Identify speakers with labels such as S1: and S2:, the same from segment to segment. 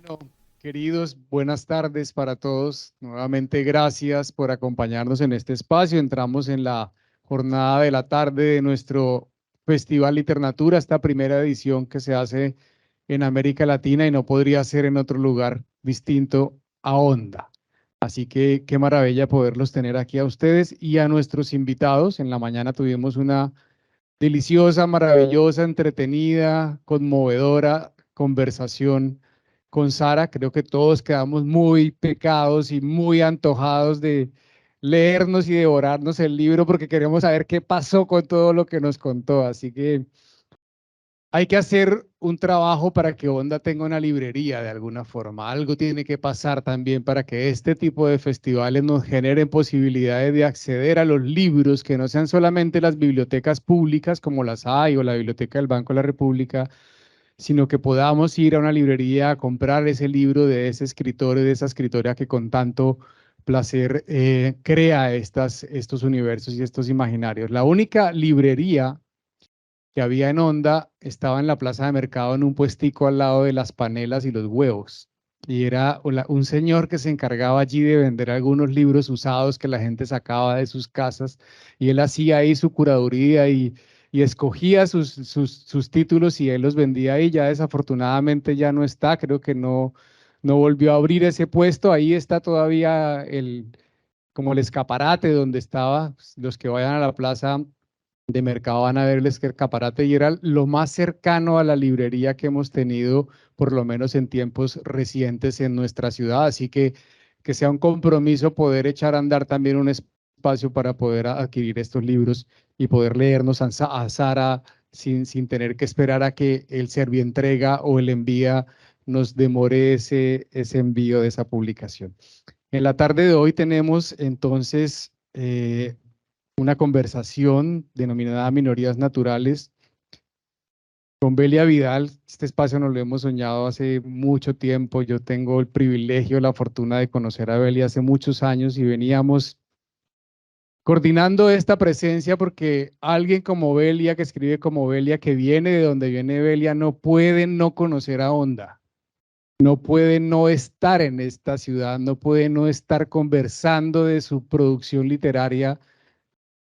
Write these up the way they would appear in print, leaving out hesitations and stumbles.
S1: Bueno, queridos, buenas tardes para todos. Nuevamente, gracias por acompañarnos en este espacio. Entramos en la jornada de la tarde de nuestro Festival Literatura, esta primera edición que se hace en América Latina y no podría ser en otro lugar distinto a Onda. Así que qué maravilla poderlos tener aquí a ustedes y a nuestros invitados. En la mañana tuvimos una deliciosa, maravillosa, entretenida, conmovedora conversación con Sara. Creo que todos quedamos muy pecados y muy antojados de leernos y devorarnos el libro porque queremos saber qué pasó con todo lo que nos contó. Así que hay que hacer un trabajo para que Onda tenga una librería de alguna forma. Algo tiene que pasar también para que este tipo de festivales nos generen posibilidades de acceder a los libros que no sean solamente las bibliotecas públicas como las hay o la Biblioteca del Banco de la República, sino que podamos ir a una librería a comprar ese libro de ese escritor y de esa escritora que con tanto placer crea estos universos y estos imaginarios. La única librería que había en Honda estaba en la plaza de mercado en un puestico al lado de las panelas y los huevos. Y era un señor que se encargaba allí de vender algunos libros usados que la gente sacaba de sus casas y él hacía ahí su curaduría y escogía sus títulos y él los vendía ahí. Ya desafortunadamente ya no está, creo que no volvió a abrir ese puesto. Ahí está todavía como el escaparate donde estaba. Los que vayan a la plaza de mercado van a ver el escaparate y era lo más cercano a la librería que hemos tenido, por lo menos en tiempos recientes en nuestra ciudad. Así que sea un compromiso poder echar a andar también un espacio para poder adquirir estos libros y poder leernos a Sara sin tener que esperar a que el Servientrega o el envía nos demore ese envío de esa publicación. En la tarde de hoy tenemos entonces una conversación denominada Minorías Naturales con Belia Vidal. Este espacio nos lo hemos soñado hace mucho tiempo. Yo tengo el privilegio, la fortuna de conocer a Belia hace muchos años y veníamos coordinando esta presencia porque alguien como Belia, que escribe como Belia, que viene de donde viene Belia, no puede no conocer a Honda. No puede no estar en esta ciudad, no puede no estar conversando de su producción literaria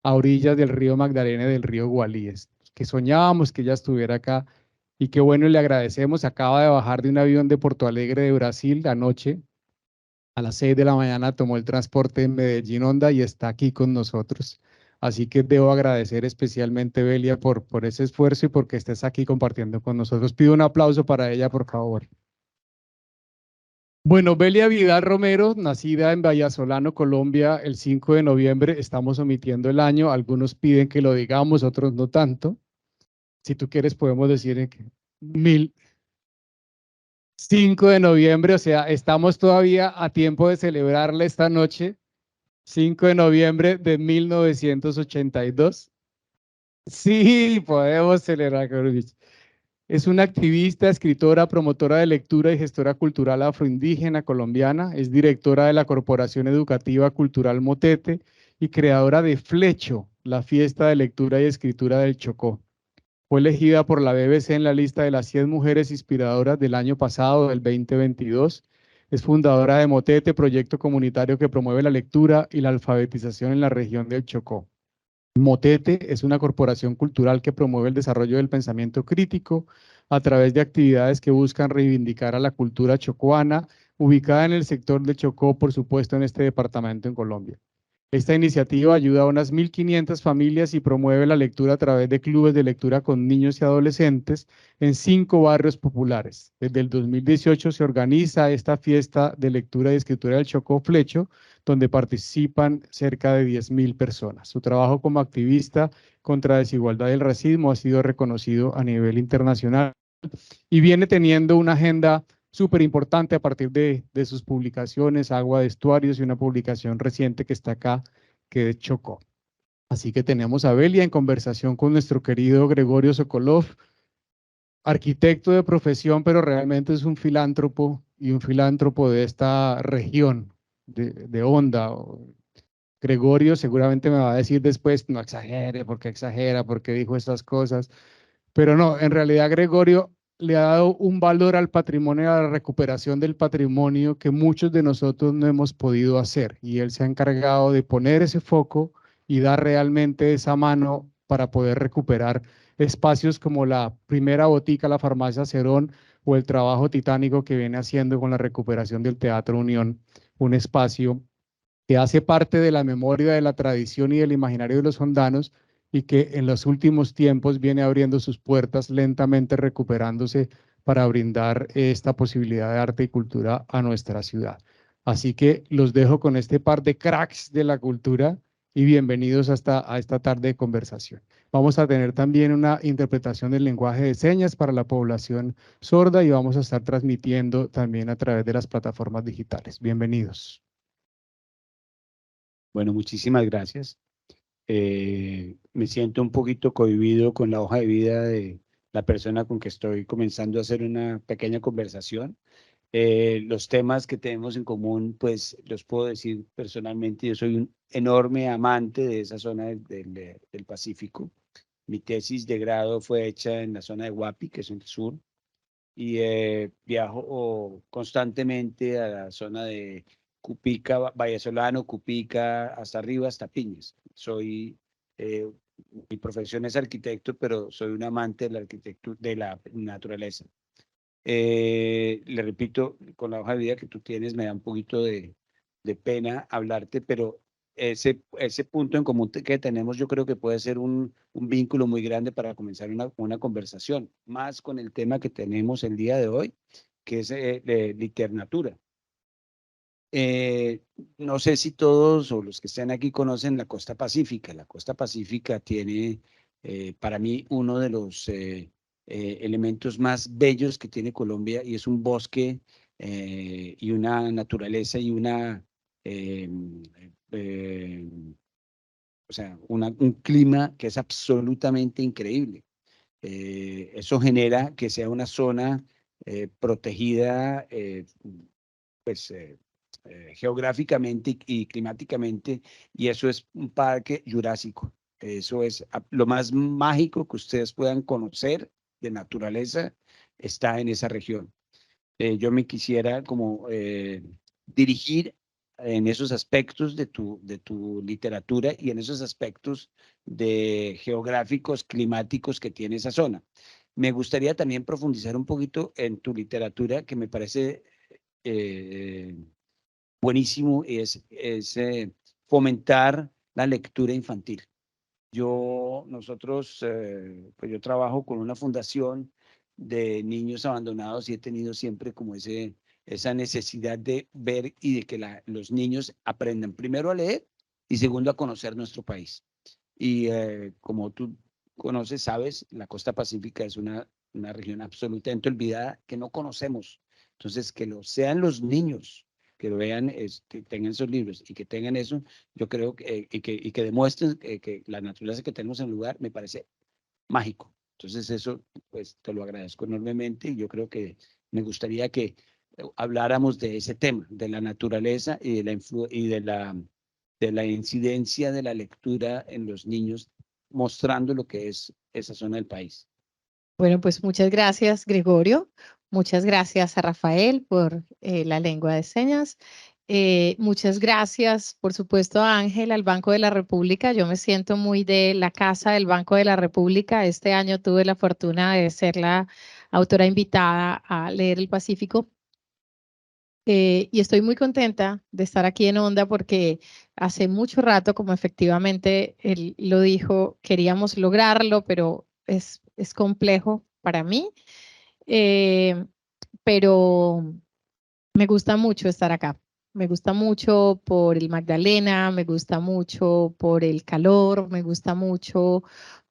S1: a orillas del río Magdalena y del río Gualíes, que soñábamos que ella estuviera acá y qué bueno, le agradecemos. Acaba de bajar de un avión de Porto Alegre de Brasil anoche, a las 6 de la mañana tomó el transporte en Medellín Honda y está aquí con nosotros. Así que debo agradecer especialmente, Belia, por ese esfuerzo y porque estés aquí compartiendo con nosotros. Pido un aplauso para ella, por favor. Bueno, Belia Vidal Romero, nacida en Vallasolano, Colombia, el 5 de noviembre, estamos omitiendo el año, algunos piden que lo digamos, otros no tanto. Si tú quieres, podemos decir en que mil, 5 de noviembre, o sea, estamos todavía a tiempo de celebrarla esta noche, 5 de noviembre de 1982. Sí, podemos celebrar, Corulich. Es una activista, escritora, promotora de lectura y gestora cultural afroindígena colombiana. Es directora de la Corporación Educativa Cultural Motete y creadora de Flecho, la fiesta de lectura y escritura del Chocó. Fue elegida por la BBC en la lista de las 100 mujeres inspiradoras del año pasado, del 2022. Es fundadora de Motete, proyecto comunitario que promueve la lectura y la alfabetización en la región del Chocó. Motete es una corporación cultural que promueve el desarrollo del pensamiento crítico a través de actividades que buscan reivindicar a la cultura chocoana, ubicada en el sector de Chocó, por supuesto, en este departamento en Colombia. Esta iniciativa ayuda a unas 1.500 familias y promueve la lectura a través de clubes de lectura con niños y adolescentes en 5 barrios populares. Desde el 2018 se organiza esta fiesta de lectura y escritura del Chocó Flecho, donde participan cerca de 10.000 personas. Su trabajo como activista contra la desigualdad y el racismo ha sido reconocido a nivel internacional y viene teniendo una agenda súper importante a partir de sus publicaciones, Agua de Estuarios y una publicación reciente que está acá, que es Chocó. Así que tenemos a Belia en conversación con nuestro querido Gregorio Sokolov, arquitecto de profesión, pero realmente es un filántropo y un filántropo de esta región de Honda. Gregorio seguramente me va a decir después, no exagere, porque exagera, porque dijo estas cosas. Pero no, en realidad Gregorio le ha dado un valor al patrimonio, a la recuperación del patrimonio que muchos de nosotros no hemos podido hacer. Y él se ha encargado de poner ese foco y dar realmente esa mano para poder recuperar espacios como la primera botica, la farmacia Cerón, o el trabajo titánico que viene haciendo con la recuperación del Teatro Unión, un espacio que hace parte de la memoria, de la tradición y del imaginario de los hondanos, y que en los últimos tiempos viene abriendo sus puertas, lentamente recuperándose para brindar esta posibilidad de arte y cultura a nuestra ciudad. Así que los dejo con este par de cracks de la cultura y bienvenidos a esta tarde de conversación. Vamos a tener también una interpretación del lenguaje de señas para la población sorda y vamos a estar transmitiendo también a través de las plataformas digitales. Bienvenidos.
S2: Bueno, muchísimas gracias. Me siento un poquito cohibido con la hoja de vida de la persona con que estoy comenzando a hacer una pequeña conversación. Los temas que tenemos en común, pues los puedo decir personalmente, yo soy un enorme amante de esa zona del Pacífico. Mi tesis de grado fue hecha en la zona de Huapi, que es en el sur, y viajo constantemente a la zona de Cupica, Vallesolano, Cupica, hasta arriba, hasta Piñas. Eh, Mi profesión es arquitecto, pero soy un amante de la arquitectura, de la naturaleza. Le repito, con la hoja de vida que tú tienes me da un poquito de pena hablarte, pero ese punto en común que tenemos yo creo que puede ser un vínculo muy grande para comenzar una conversación, más con el tema que tenemos el día de hoy, que es de literatura. Eh, no sé si todos o los que estén aquí conocen la costa pacífica. La costa pacífica tiene para mí uno de los elementos más bellos que tiene Colombia y es un bosque y una naturaleza y eh, eh, o sea, un clima que es absolutamente increíble. Eso genera que sea una zona protegida, pues geográficamente y climáticamente, y eso es un parque jurásico. Eso es lo más mágico que ustedes puedan conocer de naturaleza, está en esa región. Yo me quisiera como dirigir en esos aspectos de tu literatura y en esos aspectos de geográficos, climáticos que tiene esa zona. Me gustaría también profundizar un poquito en tu literatura, que me parece eh, buenísimo, es fomentar la lectura infantil. Pues yo trabajo con una fundación de niños abandonados y he tenido siempre como esa necesidad de ver y de que los niños aprendan primero a leer y segundo a conocer nuestro país. Y como tú conoces, sabes, la costa pacífica es una región absolutamente olvidada que no conocemos. Entonces, que lo sean los niños, que lo vean, que tengan esos libros y que tengan eso, yo creo y que demuestren que la naturaleza que tenemos en el lugar me parece mágico. Entonces, eso, pues, te lo agradezco enormemente y yo creo que me gustaría que habláramos de ese tema, de la naturaleza y de la incidencia de la lectura en los niños, mostrando lo que es esa zona del país.
S3: Bueno, pues muchas gracias, Gregorio. Muchas gracias a Rafael por la lengua de señas. Muchas gracias, por supuesto, a Ángel, al Banco de la República. Yo me siento muy de la casa del Banco de la República. Este año tuve la fortuna de ser la autora invitada a leer El Pacífico. Y estoy muy contenta de estar aquí en Onda porque hace mucho rato, como efectivamente él lo dijo, queríamos lograrlo, pero es complejo para mí. Pero me gusta mucho estar acá. Me gusta mucho por el Magdalena, me gusta mucho por el calor, me gusta mucho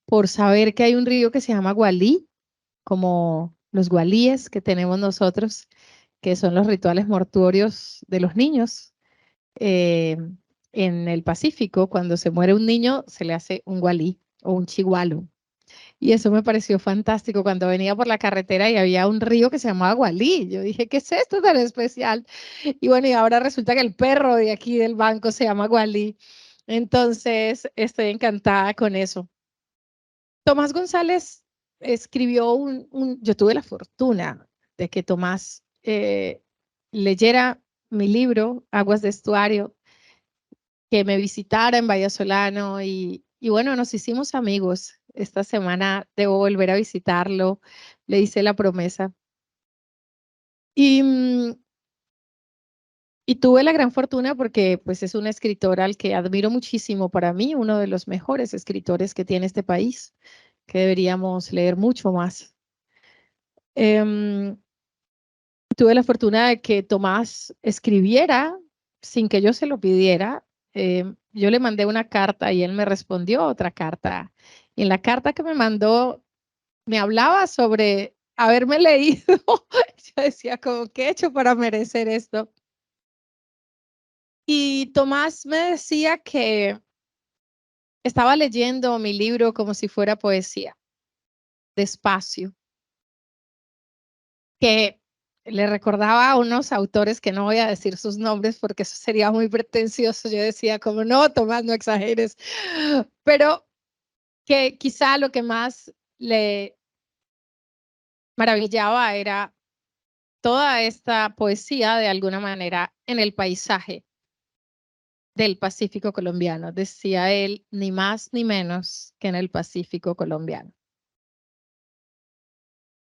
S3: por saber que hay un río que se llama Gualí, como los gualíes que tenemos nosotros, que son los rituales mortuorios de los niños. Eh, en el Pacífico, cuando se muere un niño, se le hace un gualí o un chigualo. Y eso me pareció fantástico cuando venía por la carretera y había un río que se llamaba Gualí. Yo dije, ¿qué es esto tan especial? Y bueno, y ahora resulta que el perro de aquí del banco se llama Gualí. Entonces, estoy encantada con eso. Tomás González escribió yo tuve la fortuna de que Tomás leyera mi libro, Aguas de Estuario, que me visitara en Vallasolano y bueno, nos hicimos amigos. Esta semana debo volver a visitarlo, le hice la promesa. Y tuve la gran fortuna porque pues es un escritor al que admiro muchísimo, para mí uno de los mejores escritores que tiene este país, que deberíamos leer mucho más. Tuve la fortuna de que Tomás escribiera sin que yo se lo pidiera. Yo le mandé una carta y él me respondió otra carta. Y en la carta que me mandó me hablaba sobre haberme leído. Yo decía, como, ¿qué he hecho para merecer esto? Y Tomás me decía que estaba leyendo mi libro como si fuera poesía, despacio, que le recordaba a unos autores que no voy a decir sus nombres porque eso sería muy pretencioso. Yo decía, como, no, Tomás, no exageres, pero que quizá lo que más le maravillaba era toda esta poesía de alguna manera en el paisaje del Pacífico colombiano, decía él, ni más ni menos que en el Pacífico colombiano.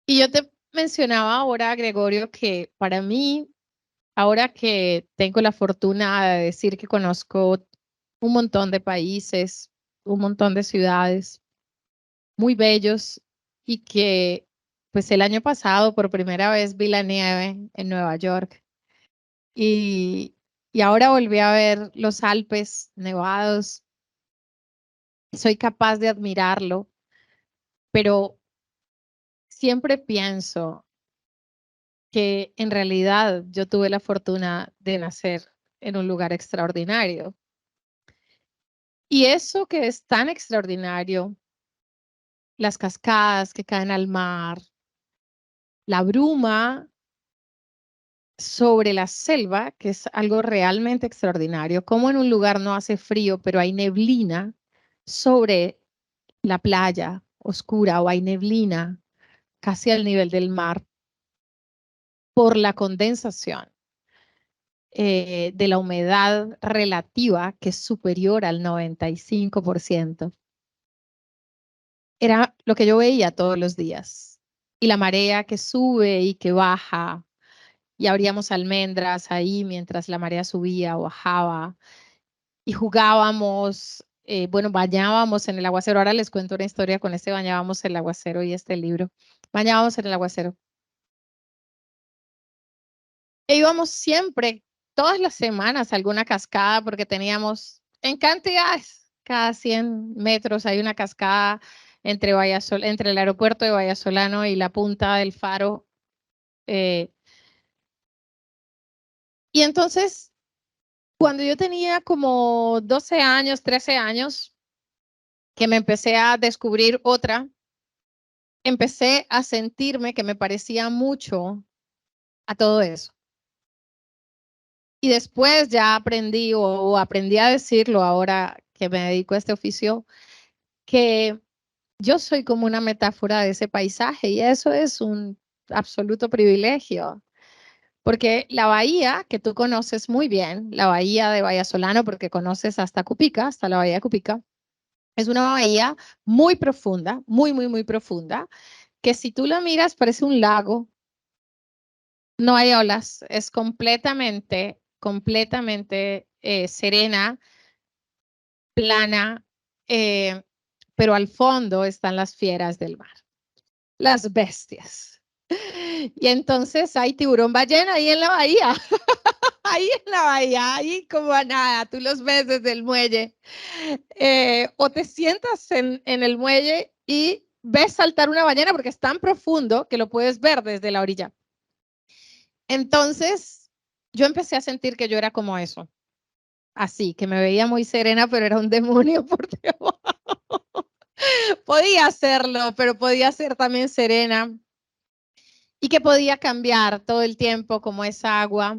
S3: Y yo te mencionaba ahora, Gregorio, que para mí, ahora que tengo la fortuna de decir que conozco un montón de países, un montón de ciudades muy bellos y que pues el año pasado por primera vez vi la nieve en Nueva York y ahora volví a ver los Alpes nevados. Soy capaz de admirarlo, pero siempre pienso que en realidad yo tuve la fortuna de nacer en un lugar extraordinario. Y eso que es tan extraordinario, las cascadas que caen al mar, la bruma sobre la selva, que es algo realmente extraordinario, como en un lugar no hace frío, pero hay neblina sobre la playa oscura o hay neblina casi al nivel del mar por la condensación de la humedad relativa, que es superior al 95%. Era lo que yo veía todos los días. Y la marea que sube y que baja, y abríamos almendras ahí mientras la marea subía o bajaba, y jugábamos, bueno, bañábamos en el aguacero. Ahora les cuento una historia con este bañábamos en el aguacero y este libro. Bañábamos en el aguacero. E íbamos siempre, todas las semanas, a alguna cascada, porque teníamos en cantidades, cada 100 metros hay una cascada entre el aeropuerto de Vallasolano y la punta del faro. Y entonces, cuando yo tenía como 12 años, 13 años, que me empecé a descubrir otra, empecé a sentirme que me parecía mucho a todo eso. Y después ya aprendí o aprendí a decirlo ahora que me dedico a este oficio, que yo soy como una metáfora de ese paisaje y eso es un absoluto privilegio. Porque la bahía que tú conoces muy bien, la bahía de Vallasolano, porque conoces hasta Cupica, hasta la bahía de Cupica, es una bahía muy profunda, muy, muy, muy profunda, que si tú la miras parece un lago, no hay olas, es completamente, completamente serena, plana, pero al fondo están las fieras del mar, las bestias. Y entonces hay tiburón ballena ahí en la bahía, ahí en la bahía, ahí como a nada, tú los ves desde el muelle. O te sientas en el muelle y ves saltar una ballena porque es tan profundo que lo puedes ver desde la orilla. Entonces, yo empecé a sentir que yo era como eso, así, que me veía muy serena, pero era un demonio por debajo. Podía hacerlo, pero podía ser también serena y que podía cambiar todo el tiempo como esa agua.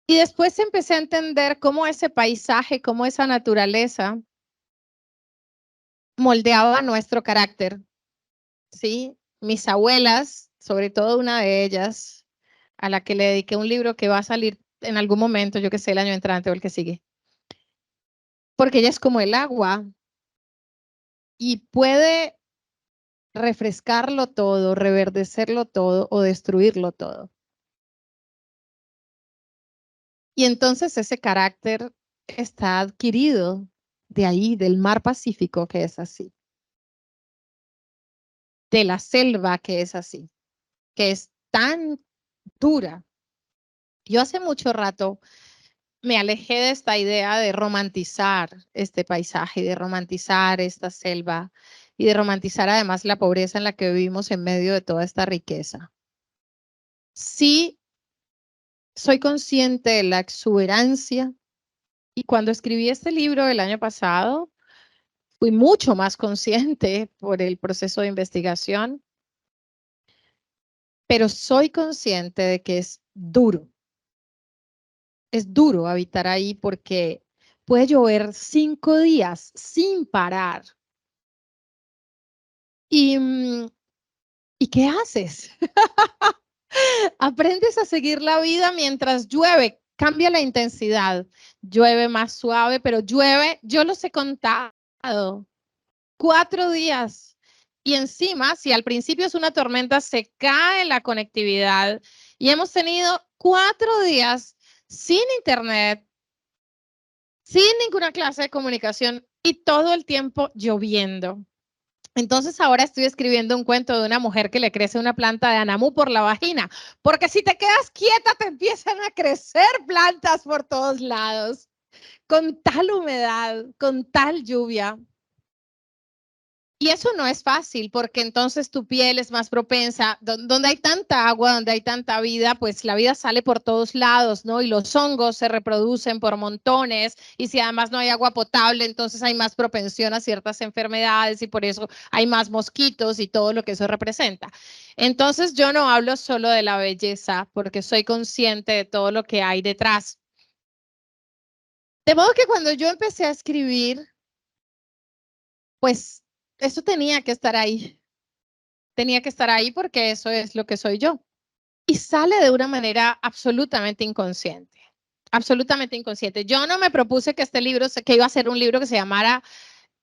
S3: Y después empecé a entender cómo ese paisaje, cómo esa naturaleza moldeaba nuestro carácter ¿sí? Mis abuelas, sobre todo una de ellas, a la que le dediqué un libro que va a salir en algún momento, yo que sé, el año entrante o el que sigue. Porque ella es como el agua y puede refrescarlo todo, reverdecerlo todo o destruirlo todo. Y entonces ese carácter está adquirido de ahí, del mar Pacífico, que es así, de la selva, que es así, que es tan dura. Yo hace mucho rato me alejé de esta idea de romantizar este paisaje, de romantizar esta selva y de romantizar además la pobreza en la que vivimos en medio de toda esta riqueza. Sí, soy consciente de la exuberancia y cuando escribí este libro el año pasado, fui mucho más consciente por el proceso de investigación, pero soy consciente de que es duro. Es duro habitar ahí porque puede llover 5 días sin parar. ¿Y qué haces? Aprendes a seguir la vida mientras llueve, cambia la intensidad, llueve más suave, pero llueve, yo los he contado, 4 días. Y encima, si al principio es una tormenta, se cae la conectividad y hemos tenido 4 días sin internet, sin ninguna clase de comunicación y todo el tiempo lloviendo. Entonces ahora estoy escribiendo un cuento de una mujer que le crece una planta de anamú por la vagina, porque si te quedas quieta te empiezan a crecer plantas por todos lados, con tal humedad, con tal lluvia. Y eso no es fácil porque entonces tu piel es más propensa, donde hay tanta agua, donde hay tanta vida, pues la vida sale por todos lados, ¿no? Y los hongos se reproducen por montones y si además no hay agua potable, entonces hay más propensión a ciertas enfermedades y por eso hay más mosquitos y todo lo que eso representa. Entonces yo no hablo solo de la belleza porque soy consciente de todo lo que hay detrás. De modo que cuando yo empecé a escribir, pues eso tenía que estar ahí. Tenía que estar ahí porque eso es lo que soy yo. Y sale de una manera absolutamente inconsciente. Absolutamente inconsciente. Yo no me propuse que este libro, que iba a ser un libro que se llamara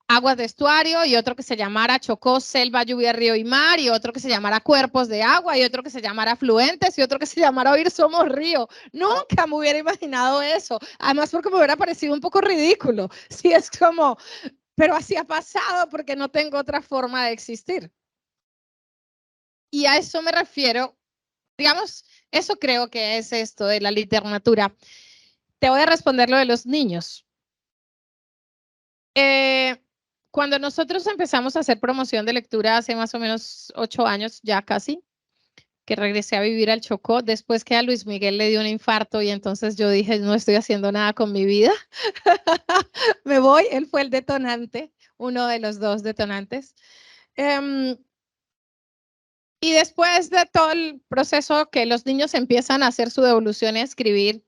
S3: Aguas de Estuario y otro que se llamara Chocó, Selva, Lluvia, Río y Mar y otro que se llamara Cuerpos de Agua y otro que se llamara Afluentes y otro que se llamara Oír Somos Río. Nunca me hubiera imaginado eso. Además porque me hubiera parecido un poco ridículo. Sí, es como, pero así ha pasado porque no tengo otra forma de existir. Y a eso me refiero, digamos, eso creo que es esto de la literatura. Te voy a responder lo de los niños. Cuando nosotros empezamos a hacer promoción de lectura hace más o menos 8 años, ya casi, que regresé a vivir al Chocó, después que a Luis Miguel le dio un infarto y entonces yo dije, no estoy haciendo nada con mi vida, me voy, él fue el detonante, uno de los 2 detonantes. Y después de todo el proceso que los niños empiezan a hacer su devolución y a escribir,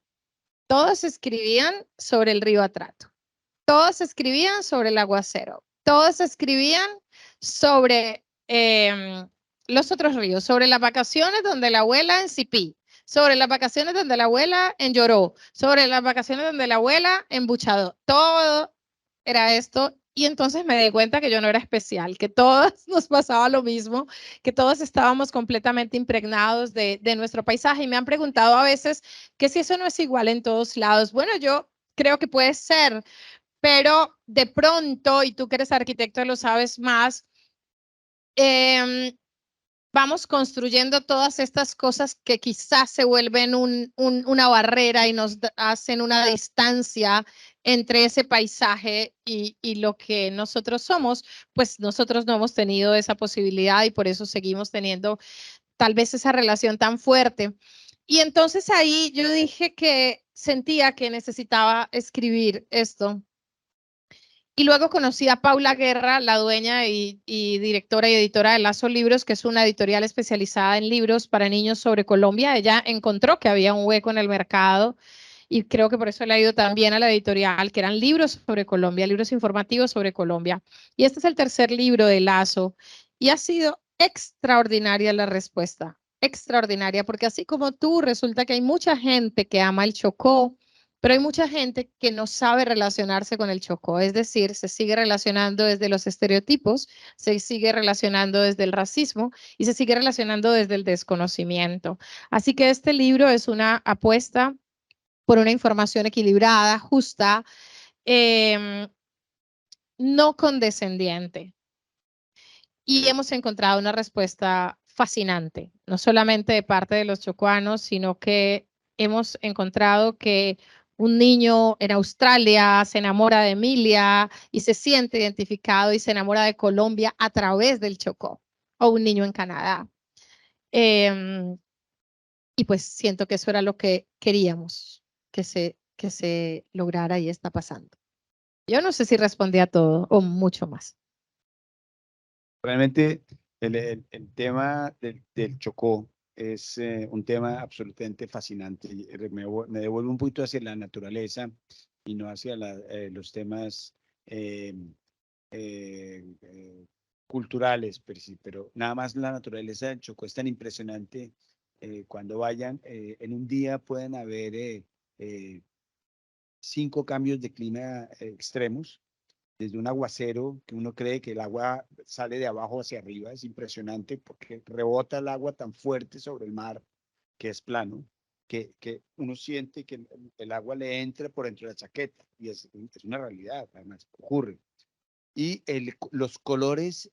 S3: todos escribían sobre el río Atrato, todos escribían sobre el aguacero, todos escribían sobre los otros ríos, sobre las vacaciones donde la abuela en Cipí, sobre las vacaciones donde la abuela en Lloró, sobre las vacaciones donde la abuela en Buchado, todo era esto. Y entonces me di cuenta que yo no era especial, que todas nos pasaba lo mismo, que todos estábamos completamente impregnados de nuestro paisaje. Y me han preguntado a veces que si eso no es igual en todos lados. Bueno, yo creo que puede ser, pero de pronto, y tú que eres arquitecto lo sabes más, vamos construyendo todas estas cosas que quizás se vuelven una barrera y nos hacen una distancia entre ese paisaje y lo que nosotros somos, pues nosotros no hemos tenido esa posibilidad y por eso seguimos teniendo tal vez esa relación tan fuerte. Y entonces ahí yo dije que sentía que necesitaba escribir esto. Y luego conocí a Paula Guerra, la dueña y directora y editora de Lazo Libros, que es una editorial especializada en libros para niños sobre Colombia. Ella encontró que había un hueco en el mercado y creo que por eso le ha ido también a la editorial, que eran libros sobre Colombia, libros informativos sobre Colombia. Y este es el tercer libro de Lazo y ha sido extraordinaria la respuesta, extraordinaria, porque así como tú, resulta que hay mucha gente que ama el Chocó, pero hay mucha gente que no sabe relacionarse con el Chocó, es decir, se sigue relacionando desde los estereotipos, se sigue relacionando desde el racismo y se sigue relacionando desde el desconocimiento. Así que este libro es una apuesta por una información equilibrada, justa, no condescendiente. Y hemos encontrado una respuesta fascinante, no solamente de parte de los chocuanos, sino que hemos encontrado que un niño en Australia se enamora de Emilia y se siente identificado y se enamora de Colombia a través del Chocó, o un niño en Canadá. Y pues siento que eso era lo que queríamos que se lograra y está pasando. Yo no sé si respondí a todo o mucho más.
S2: Realmente el tema del Chocó es un tema absolutamente fascinante. Me devuelvo un poquito hacia la naturaleza y no hacia los temas eh, culturales, pero nada más la naturaleza del Chocó es tan impresionante. Cuando vayan, en un día pueden haber 5 cambios de clima extremos, desde un aguacero que uno cree que el agua sale de abajo hacia arriba, es impresionante porque rebota el agua tan fuerte sobre el mar, que es plano, que uno siente que el agua le entra por dentro de la chaqueta, y es una realidad, además, ocurre. Y los colores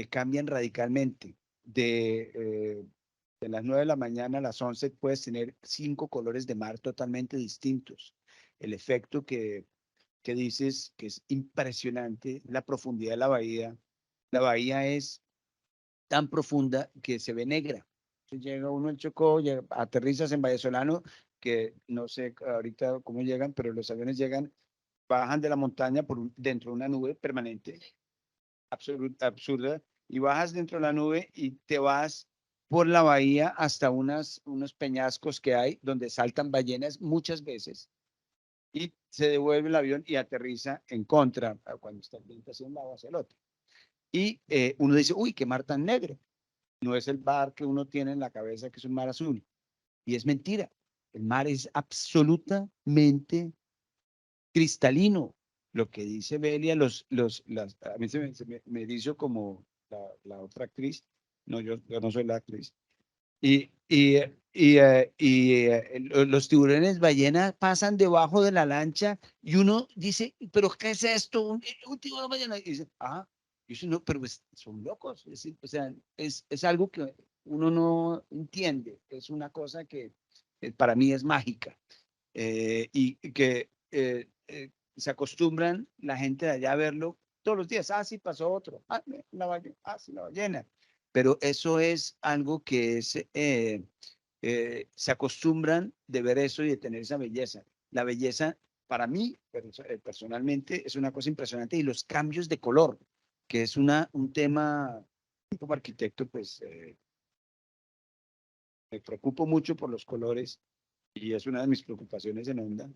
S2: cambian radicalmente. De las 9 de la mañana a las 11 puedes tener 5 colores de mar totalmente distintos. El efecto que dices que es impresionante, la profundidad de la bahía. La bahía es tan profunda que se ve negra. Entonces llega uno al Chocó, aterrizas en Vallesolano, que no sé ahorita cómo llegan, pero los aviones llegan, bajan de la montaña dentro de una nube permanente, absurda, y bajas dentro de la nube y te vas por la bahía hasta unos peñascos que hay donde saltan ballenas muchas veces, y se devuelve el avión y aterriza en contra cuando está el viento hacia un lado hacia el otro. Y uno dice, uy, qué mar tan negro. No es el mar que uno tiene en la cabeza, que es un mar azul. Y es mentira. El mar es absolutamente cristalino. Lo que dice Belia, a mí me dice como la otra actriz. No, yo no soy la actriz. Los tiburones ballena pasan debajo de la lancha y uno dice, ¿pero qué es esto? Un tiburón ballena. Y dice, y dice, no, pero son locos. O sea, es algo que uno no entiende. Es una cosa que para mí es mágica. Y que se acostumbran la gente de allá a verlo todos los días. Sí, pasó otro. La ballena. Sí, la ballena. Pero eso es algo que se acostumbran de ver eso y de tener esa belleza. La belleza, para mí, personalmente, es una cosa impresionante, y los cambios de color, que es un tema, como arquitecto, pues me preocupo mucho por los colores y es una de mis preocupaciones en Onda.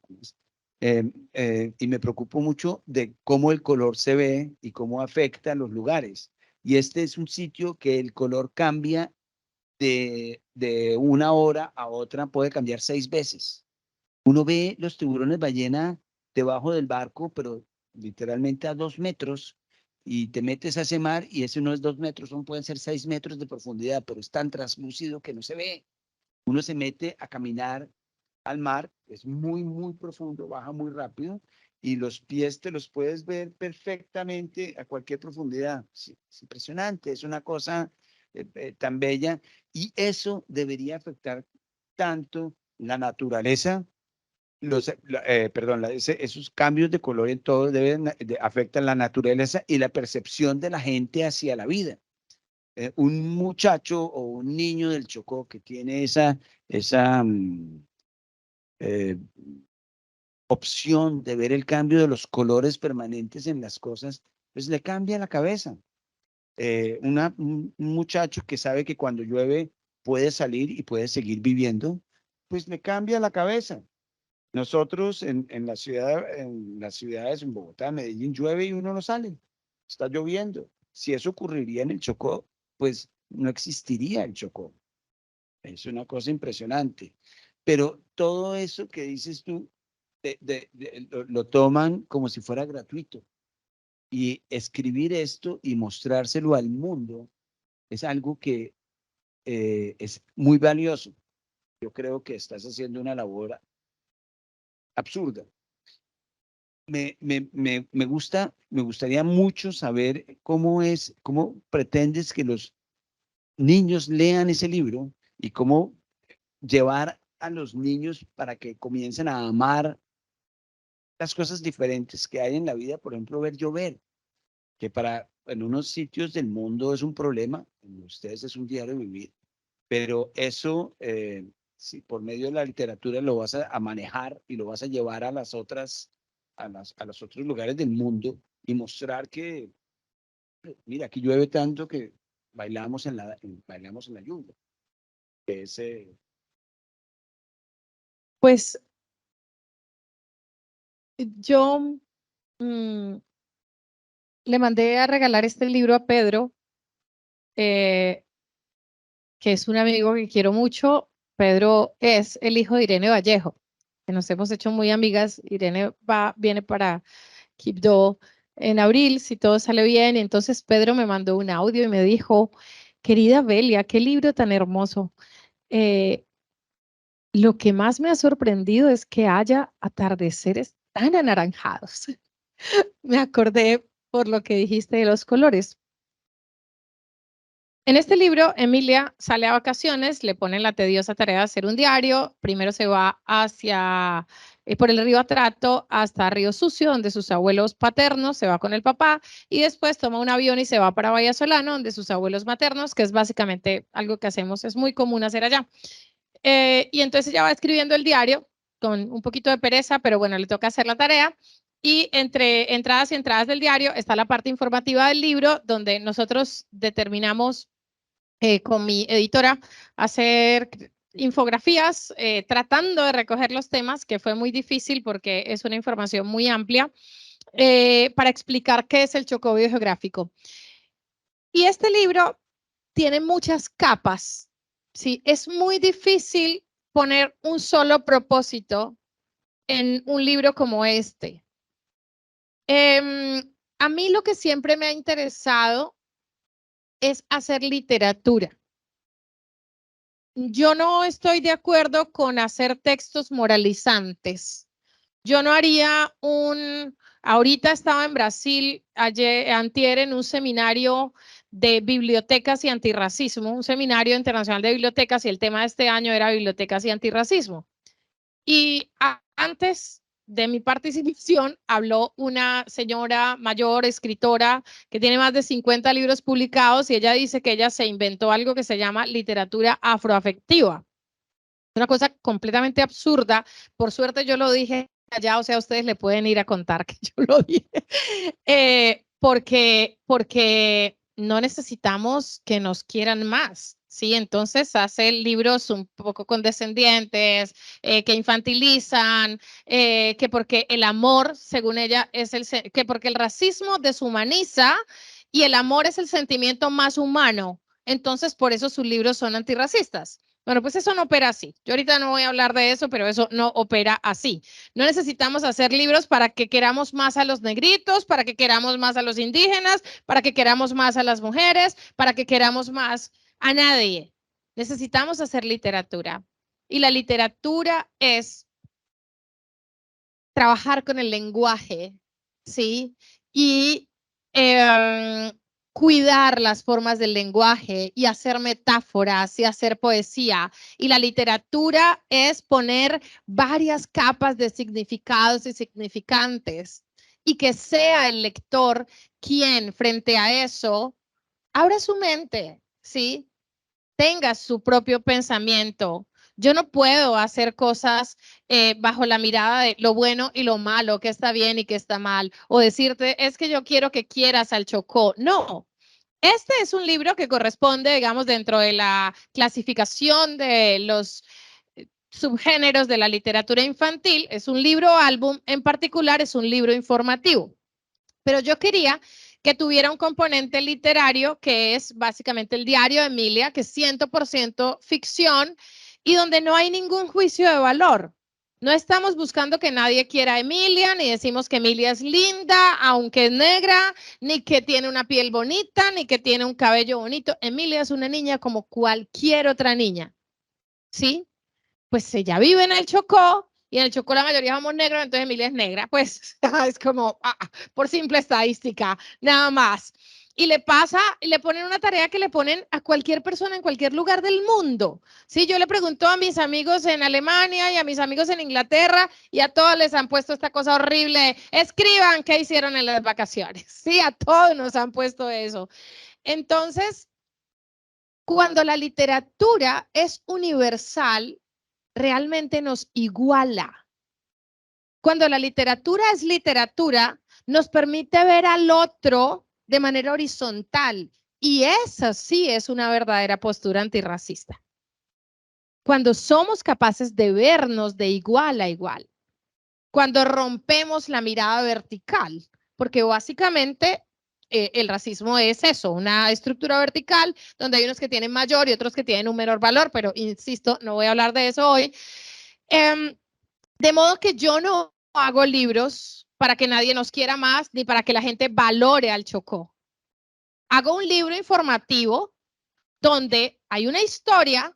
S2: Y me preocupo mucho de cómo el color se ve y cómo afecta a los lugares. Y este es un sitio que el color cambia de una hora a otra, puede cambiar 6 veces. Uno ve los tiburones ballena debajo del barco, pero literalmente a 2 metros, y te metes a ese mar y ese no es 2 metros, pueden ser 6 metros de profundidad, pero es tan translúcido que no se ve. Uno se mete a caminar al mar, es muy, muy profundo, baja muy rápido, y los pies te los puedes ver perfectamente a cualquier profundidad. Es impresionante, es una cosa tan bella, y eso debería afectar tanto la naturaleza, esos cambios de color en todo afectan la naturaleza y la percepción de la gente hacia la vida. Un muchacho o un niño del Chocó que tiene esa eh, opción de ver el cambio de los colores permanentes en las cosas, pues le cambia la cabeza. Un muchacho que sabe que cuando llueve puede salir y puede seguir viviendo, pues le cambia la cabeza. Nosotros en las ciudades, en Bogotá, Medellín, llueve y uno no sale, está lloviendo. Si eso ocurriría en el Chocó, pues no existiría el Chocó. Es una cosa impresionante. Pero todo eso que dices tú, lo toman como si fuera gratuito. Y escribir esto y mostrárselo al mundo es algo que es muy valioso. Yo creo que estás haciendo una labor absurda. Me gustaría mucho saber cómo pretendes que los niños lean ese libro y cómo llevar a los niños para que comiencen a amar las cosas diferentes que hay en la vida. Por ejemplo, ver llover, que en unos sitios del mundo es un problema, en ustedes es un diario vivir, pero eso, si por medio de la literatura lo vas a manejar y lo vas a llevar a los otros lugares del mundo y mostrar que, mira, aquí llueve tanto que bailamos en la lluvia.
S3: Pues yo le mandé a regalar este libro a Pedro, que es un amigo que quiero mucho. Pedro es el hijo de Irene Vallejo, que nos hemos hecho muy amigas. Irene viene para Quibdó en abril, si todo sale bien. Entonces Pedro me mandó un audio y me dijo, querida Belia, qué libro tan hermoso. Lo que más me ha sorprendido es que haya atardeceres tan anaranjados. Me acordé por lo que dijiste de los colores. En este libro, Emilia sale a vacaciones, le ponen la tediosa tarea de hacer un diario. Primero se va por el río Atrato hasta Río Sucio, donde sus abuelos paternos, se va con el papá, y después toma un avión y se va para Vallasolano, donde sus abuelos maternos, que es básicamente algo que hacemos, es muy común hacer allá. Y entonces ella va escribiendo el diario con un poquito de pereza, pero bueno, le toca hacer la tarea. Y entre entradas y entradas del diario está la parte informativa del libro, donde nosotros determinamos con mi editora hacer infografías tratando de recoger los temas, que fue muy difícil porque es una información muy amplia, para explicar qué es el Chocó biogeográfico. Y este libro tiene muchas capas, ¿sí? Es muy difícil poner un solo propósito en un libro como este. A mí lo que siempre me ha interesado es hacer literatura. Yo no estoy de acuerdo con hacer textos moralizantes. Yo no haría ahorita estaba en Brasil, antier, en un seminario de bibliotecas y antirracismo, un seminario internacional de bibliotecas, y el tema de este año era bibliotecas y antirracismo. Y antes de mi participación habló una señora mayor, escritora, que tiene más de 50 libros publicados, y ella dice que ella se inventó algo que se llama literatura afroafectiva. Es una cosa completamente absurda. Por suerte yo lo dije allá, o sea, ustedes le pueden ir a contar que yo lo dije, porque no necesitamos que nos quieran más. Sí, entonces hace libros un poco condescendientes, que infantilizan, que porque el amor, según ella, que porque el racismo deshumaniza y el amor es el sentimiento más humano. Entonces, por eso sus libros son antirracistas. Bueno, pues eso no opera así. Yo ahorita no voy a hablar de eso, pero eso no opera así. No necesitamos hacer libros para que queramos más a los negritos, para que queramos más a los indígenas, para que queramos más a las mujeres, para que queramos más a nadie. Necesitamos hacer literatura. Y la literatura es trabajar con el lenguaje, ¿sí? Y cuidar las formas del lenguaje y hacer metáforas y hacer poesía. Y la literatura es poner varias capas de significados y significantes, y que sea el lector quien frente a eso abra su mente, ¿sí? Tenga su propio pensamiento. Yo no puedo hacer cosas bajo la mirada de lo bueno y lo malo, que está bien y que está mal, o decirte, es que yo quiero que quieras al Chocó. No, este es un libro que corresponde, digamos, dentro de la clasificación de los subgéneros de la literatura infantil. Es un libro álbum, en particular es un libro informativo. Pero yo quería que tuviera un componente literario que es básicamente el diario de Emilia, que es 100% ficción y donde no hay ningún juicio de valor. No estamos buscando que nadie quiera a Emilia, ni decimos que Emilia es linda, aunque es negra, ni que tiene una piel bonita, ni que tiene un cabello bonito. Emilia es una niña como cualquier otra niña, ¿sí? Pues ella vive en el Chocó, y en el Chocó la mayoría somos negros, entonces Emilia es negra. Pues es como por simple estadística, nada más. Y le pasa, y le ponen una tarea que le ponen a cualquier persona en cualquier lugar del mundo. Sí, yo le pregunto a mis amigos en Alemania y a mis amigos en Inglaterra y a todos les han puesto esta cosa horrible. Escriban qué hicieron en las vacaciones. Sí, a todos nos han puesto eso. Entonces, cuando la literatura es universal, realmente nos iguala. Cuando la literatura es literatura, nos permite ver al otro de manera horizontal. Y esa sí es una verdadera postura antirracista. Cuando somos capaces de vernos de igual a igual. Cuando rompemos la mirada vertical. Porque básicamente el racismo es eso, una estructura vertical donde hay unos que tienen mayor y otros que tienen un menor valor. Pero insisto, no voy a hablar de eso hoy. De modo que yo no hago libros para que nadie nos quiera más ni para que la gente valore al Chocó. Hago un libro informativo donde hay una historia,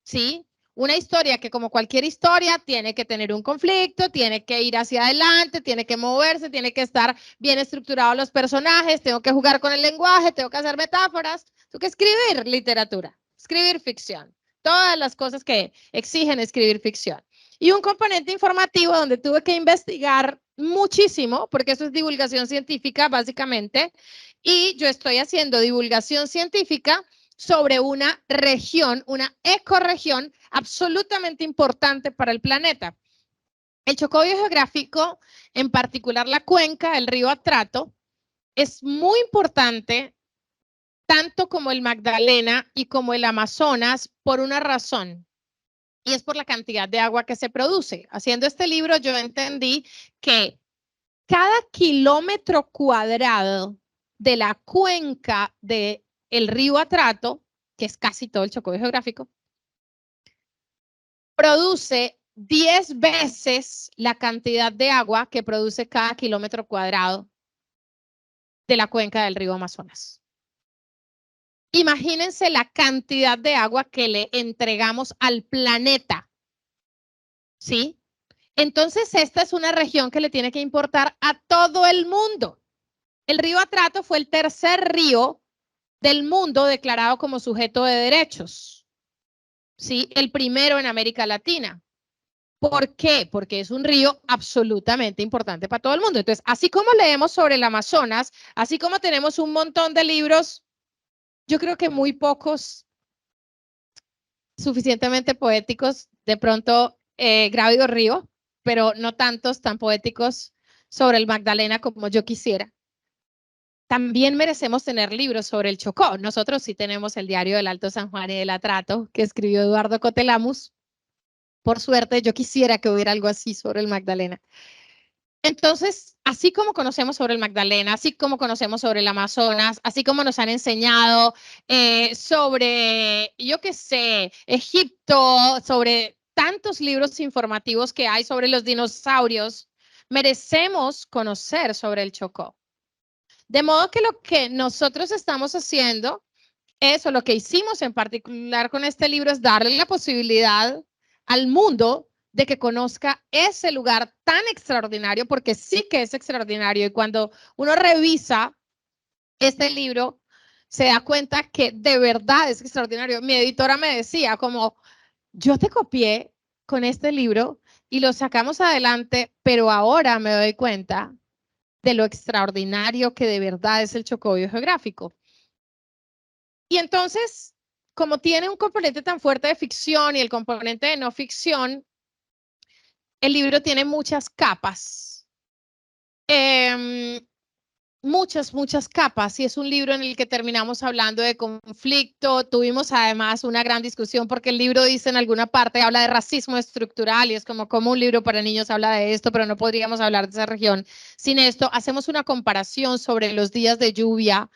S3: ¿sí? Una historia que como cualquier historia tiene que tener un conflicto, tiene que ir hacia adelante, tiene que moverse, tiene que estar bien estructurados los personajes, tengo que jugar con el lenguaje, tengo que hacer metáforas, tengo que escribir literatura, escribir ficción, todas las cosas que exigen escribir ficción. Y un componente informativo donde tuve que investigar muchísimo, porque eso es divulgación científica básicamente, y yo estoy haciendo divulgación científica sobre una región, una ecorregión absolutamente importante para el planeta. El Chocó biogeográfico, en particular la cuenca del río Atrato, es muy importante tanto como el Magdalena y como el Amazonas por una razón. Y es por la cantidad de agua que se produce. Haciendo este libro yo entendí que cada kilómetro cuadrado de la cuenca del río Atrato, que es casi todo el Chocó geográfico, produce 10 veces la cantidad de agua que produce cada kilómetro cuadrado de la cuenca del río Amazonas. Imagínense la cantidad de agua que le entregamos al planeta, ¿sí? Entonces, esta es una región que le tiene que importar a todo el mundo. El río Atrato fue el tercer río del mundo declarado como sujeto de derechos. ¿Sí? El primero en América Latina. ¿Por qué? Porque es un río absolutamente importante para todo el mundo. Entonces, así como leemos sobre el Amazonas, así como tenemos un montón de libros, yo creo que muy pocos suficientemente poéticos, de pronto Grávido Río, pero no tantos tan poéticos sobre el Magdalena como yo quisiera. También merecemos tener libros sobre el Chocó. Nosotros sí tenemos el diario del Alto San Juan y del Atrato, que escribió Eduardo Cotelamus. Por suerte, yo quisiera que hubiera algo así sobre el Magdalena. Entonces, así como conocemos sobre el Magdalena, así como conocemos sobre el Amazonas, así como nos han enseñado sobre, yo qué sé, Egipto, sobre tantos libros informativos que hay sobre los dinosaurios, merecemos conocer sobre el Chocó. De modo que lo que nosotros estamos haciendo es, o lo que hicimos en particular con este libro, es darle la posibilidad al mundo de que conozca ese lugar tan extraordinario, porque sí que es extraordinario. Y cuando uno revisa este libro, se da cuenta que de verdad es extraordinario. Mi editora me decía como, yo te copié con este libro y lo sacamos adelante, pero ahora me doy cuenta de lo extraordinario que de verdad es el Chocó biogeográfico. Y entonces, como tiene un componente tan fuerte de ficción y el componente de no ficción, el libro tiene muchas capas. muchas capas, y es un libro en el que terminamos hablando de conflicto. Tuvimos además una gran discusión porque el libro dice en alguna parte, habla de racismo estructural, y es como un libro para niños habla de esto, pero no podríamos hablar de esa región sin esto. Hacemos una comparación sobre los días de lluvia,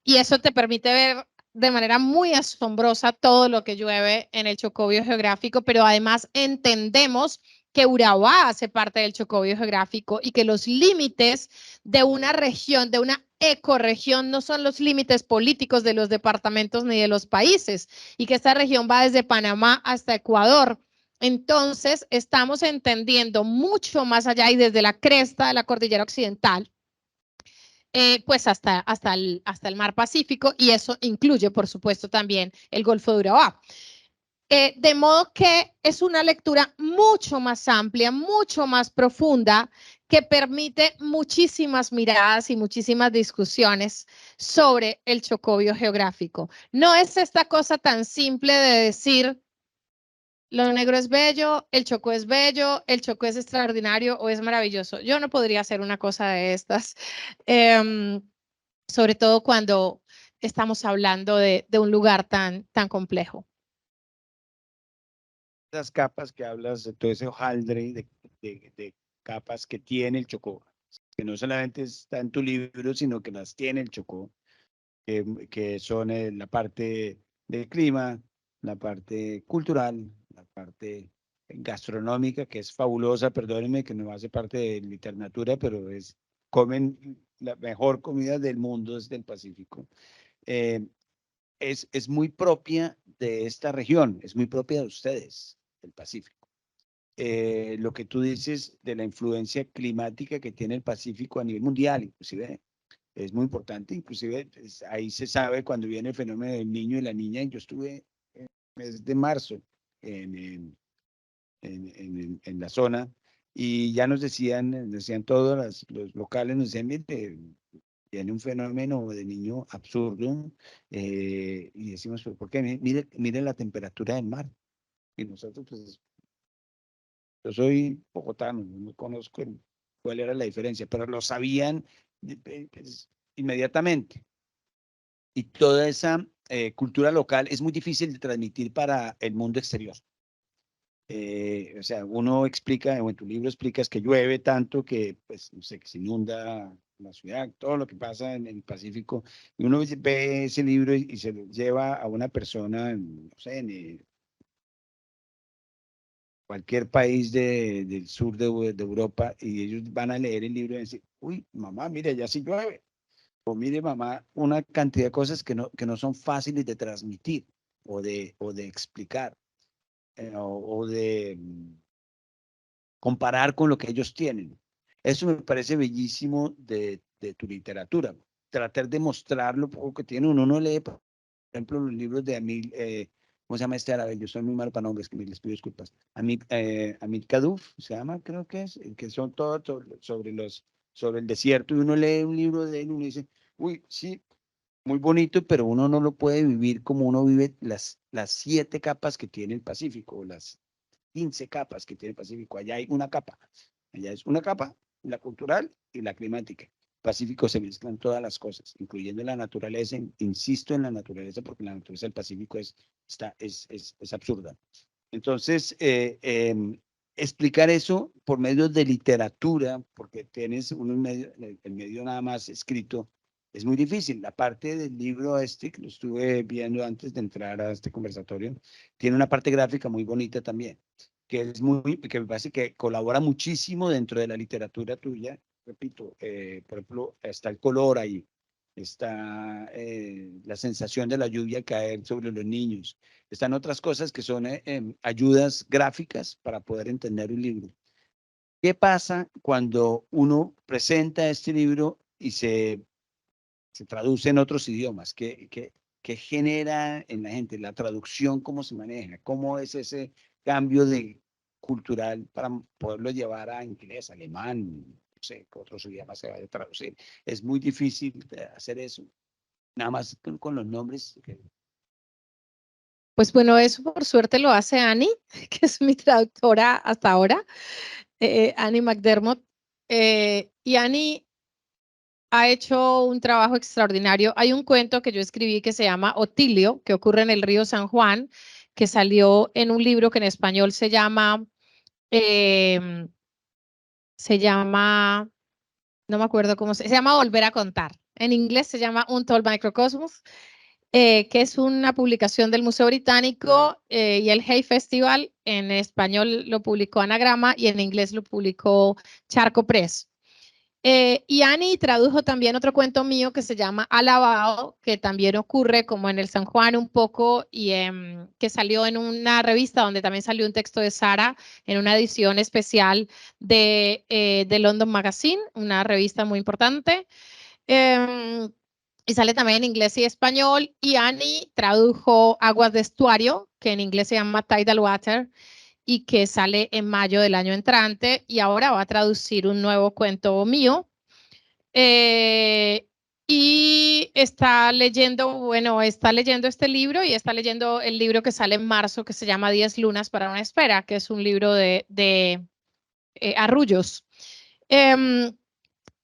S3: y eso te permite ver de manera muy asombrosa todo lo que llueve en el Chocó biogeográfico, pero además entendemos que Urabá hace parte del Chocó biogeográfico y que los límites de una región, de una ecorregión, no son los límites políticos de los departamentos ni de los países, y que esta región va desde Panamá hasta Ecuador. Entonces, estamos entendiendo mucho más allá y desde la cresta de la cordillera occidental, pues hasta el mar Pacífico, y eso incluye, por supuesto, también el Golfo de Urabá. De modo que es una lectura mucho más amplia, mucho más profunda, que permite muchísimas miradas y muchísimas discusiones sobre el Chocó biogeográfico. No es esta cosa tan simple de decir lo negro es bello, el Chocó es bello, el Chocó es extraordinario o es maravilloso. Yo no podría hacer una cosa de estas, sobre todo cuando estamos hablando de un lugar tan complejo.
S2: Las capas que hablas, de todo ese hojaldre de capas que tiene el Chocó, que no solamente está en tu libro, sino que las tiene el Chocó, que son la parte del clima, la parte cultural, la parte gastronómica, que es fabulosa, perdónenme que no hace parte de literatura, pero comen la mejor comida del mundo desde el Pacífico. Es muy propia de esta región, es muy propia de ustedes, del Pacífico. Lo que tú dices de la influencia climática que tiene el Pacífico a nivel mundial, inclusive, es muy importante. Inclusive, pues, ahí se sabe cuando viene el fenómeno del niño y la niña. Yo estuve en el mes de marzo en la zona, y ya nos decían todos los locales, nos decían, mire, tiene un fenómeno de niño absurdo, y decimos, ¿pero por qué? Mire la temperatura del mar. Y nosotros, pues, yo soy bogotano, no conozco cuál era la diferencia, pero lo sabían pues, inmediatamente. Y toda esa cultura local es muy difícil de transmitir para el mundo exterior. O sea, uno explica, o en tu libro explicas que llueve tanto que, pues, no sé, que se inunda la ciudad, todo lo que pasa en el Pacífico, y uno ve ese libro y se lo lleva a una persona, no sé, en cualquier país del sur de Europa, y ellos van a leer el libro y decir, uy, mamá, mire, ya sí llueve. O mire, mamá, una cantidad de cosas que no son fáciles de transmitir o de explicar, o de comparar con lo que ellos tienen. Eso me parece bellísimo de tu literatura. Tratar de mostrar lo poco que tiene. Uno no lee, por ejemplo, los libros de Amil, ¿cómo se llama este árabe? Yo soy muy malo para nombres, que les pido disculpas. Amil Kaduf, se llama, creo que es, que son todos sobre el desierto, y uno lee un libro de él y uno dice, uy, sí, muy bonito, pero uno no lo puede vivir como uno vive las 7 capas que tiene el Pacífico, las 15 capas que tiene el Pacífico. Allá hay una capa. Allá es una capa, la cultural y la climática. Pacífico se mezclan todas las cosas, incluyendo la naturaleza. Insisto en la naturaleza porque la naturaleza del Pacífico es absurda. Entonces, explicar eso por medio de literatura, porque tienes el medio nada más escrito, es muy difícil. La parte del libro que lo estuve viendo antes de entrar a este conversatorio, tiene una parte gráfica muy bonita también, que me parece que colabora muchísimo dentro de la literatura tuya. Repito, por ejemplo, está el color ahí, está la sensación de la lluvia caer sobre los niños, están otras cosas que son ayudas gráficas para poder entender un libro. ¿Qué pasa cuando uno presenta este libro y se traduce en otros idiomas? ¿Qué genera en la gente? La traducción, ¿cómo se maneja? ¿Cómo es ese cambio cultural para poderlo llevar a inglés, alemán, no sé, que otros idiomas se vaya a traducir? Es muy difícil hacer eso, nada más con los nombres.
S3: Pues bueno, eso por suerte lo hace Annie, que es mi traductora hasta ahora, Annie McDermott. Y Annie ha hecho un trabajo extraordinario. Hay un cuento que yo escribí que se llama Otilio, que ocurre en el río San Juan, que salió en un libro que en español eh, no me acuerdo cómo se llama Volver a contar. En inglés se llama Untold Microcosmos, que es una publicación del Museo Británico y el Hay Festival. En español lo publicó Anagrama y en inglés lo publicó Charco Press. Y Annie tradujo también otro cuento mío que se llama Alabao, que también ocurre como en el San Juan un poco y que salió en una revista donde también salió un texto de Sara en una edición especial de London Magazine, una revista muy importante. Y sale también en inglés y español. Y Annie tradujo Aguas de Estuario, que en inglés se llama Tidal Water, y que sale en mayo del año entrante, y ahora va a traducir un nuevo cuento mío. Y está leyendo este libro y está leyendo el libro que sale en marzo, que se llama 10 lunas para una espera, que es un libro de Arrullos.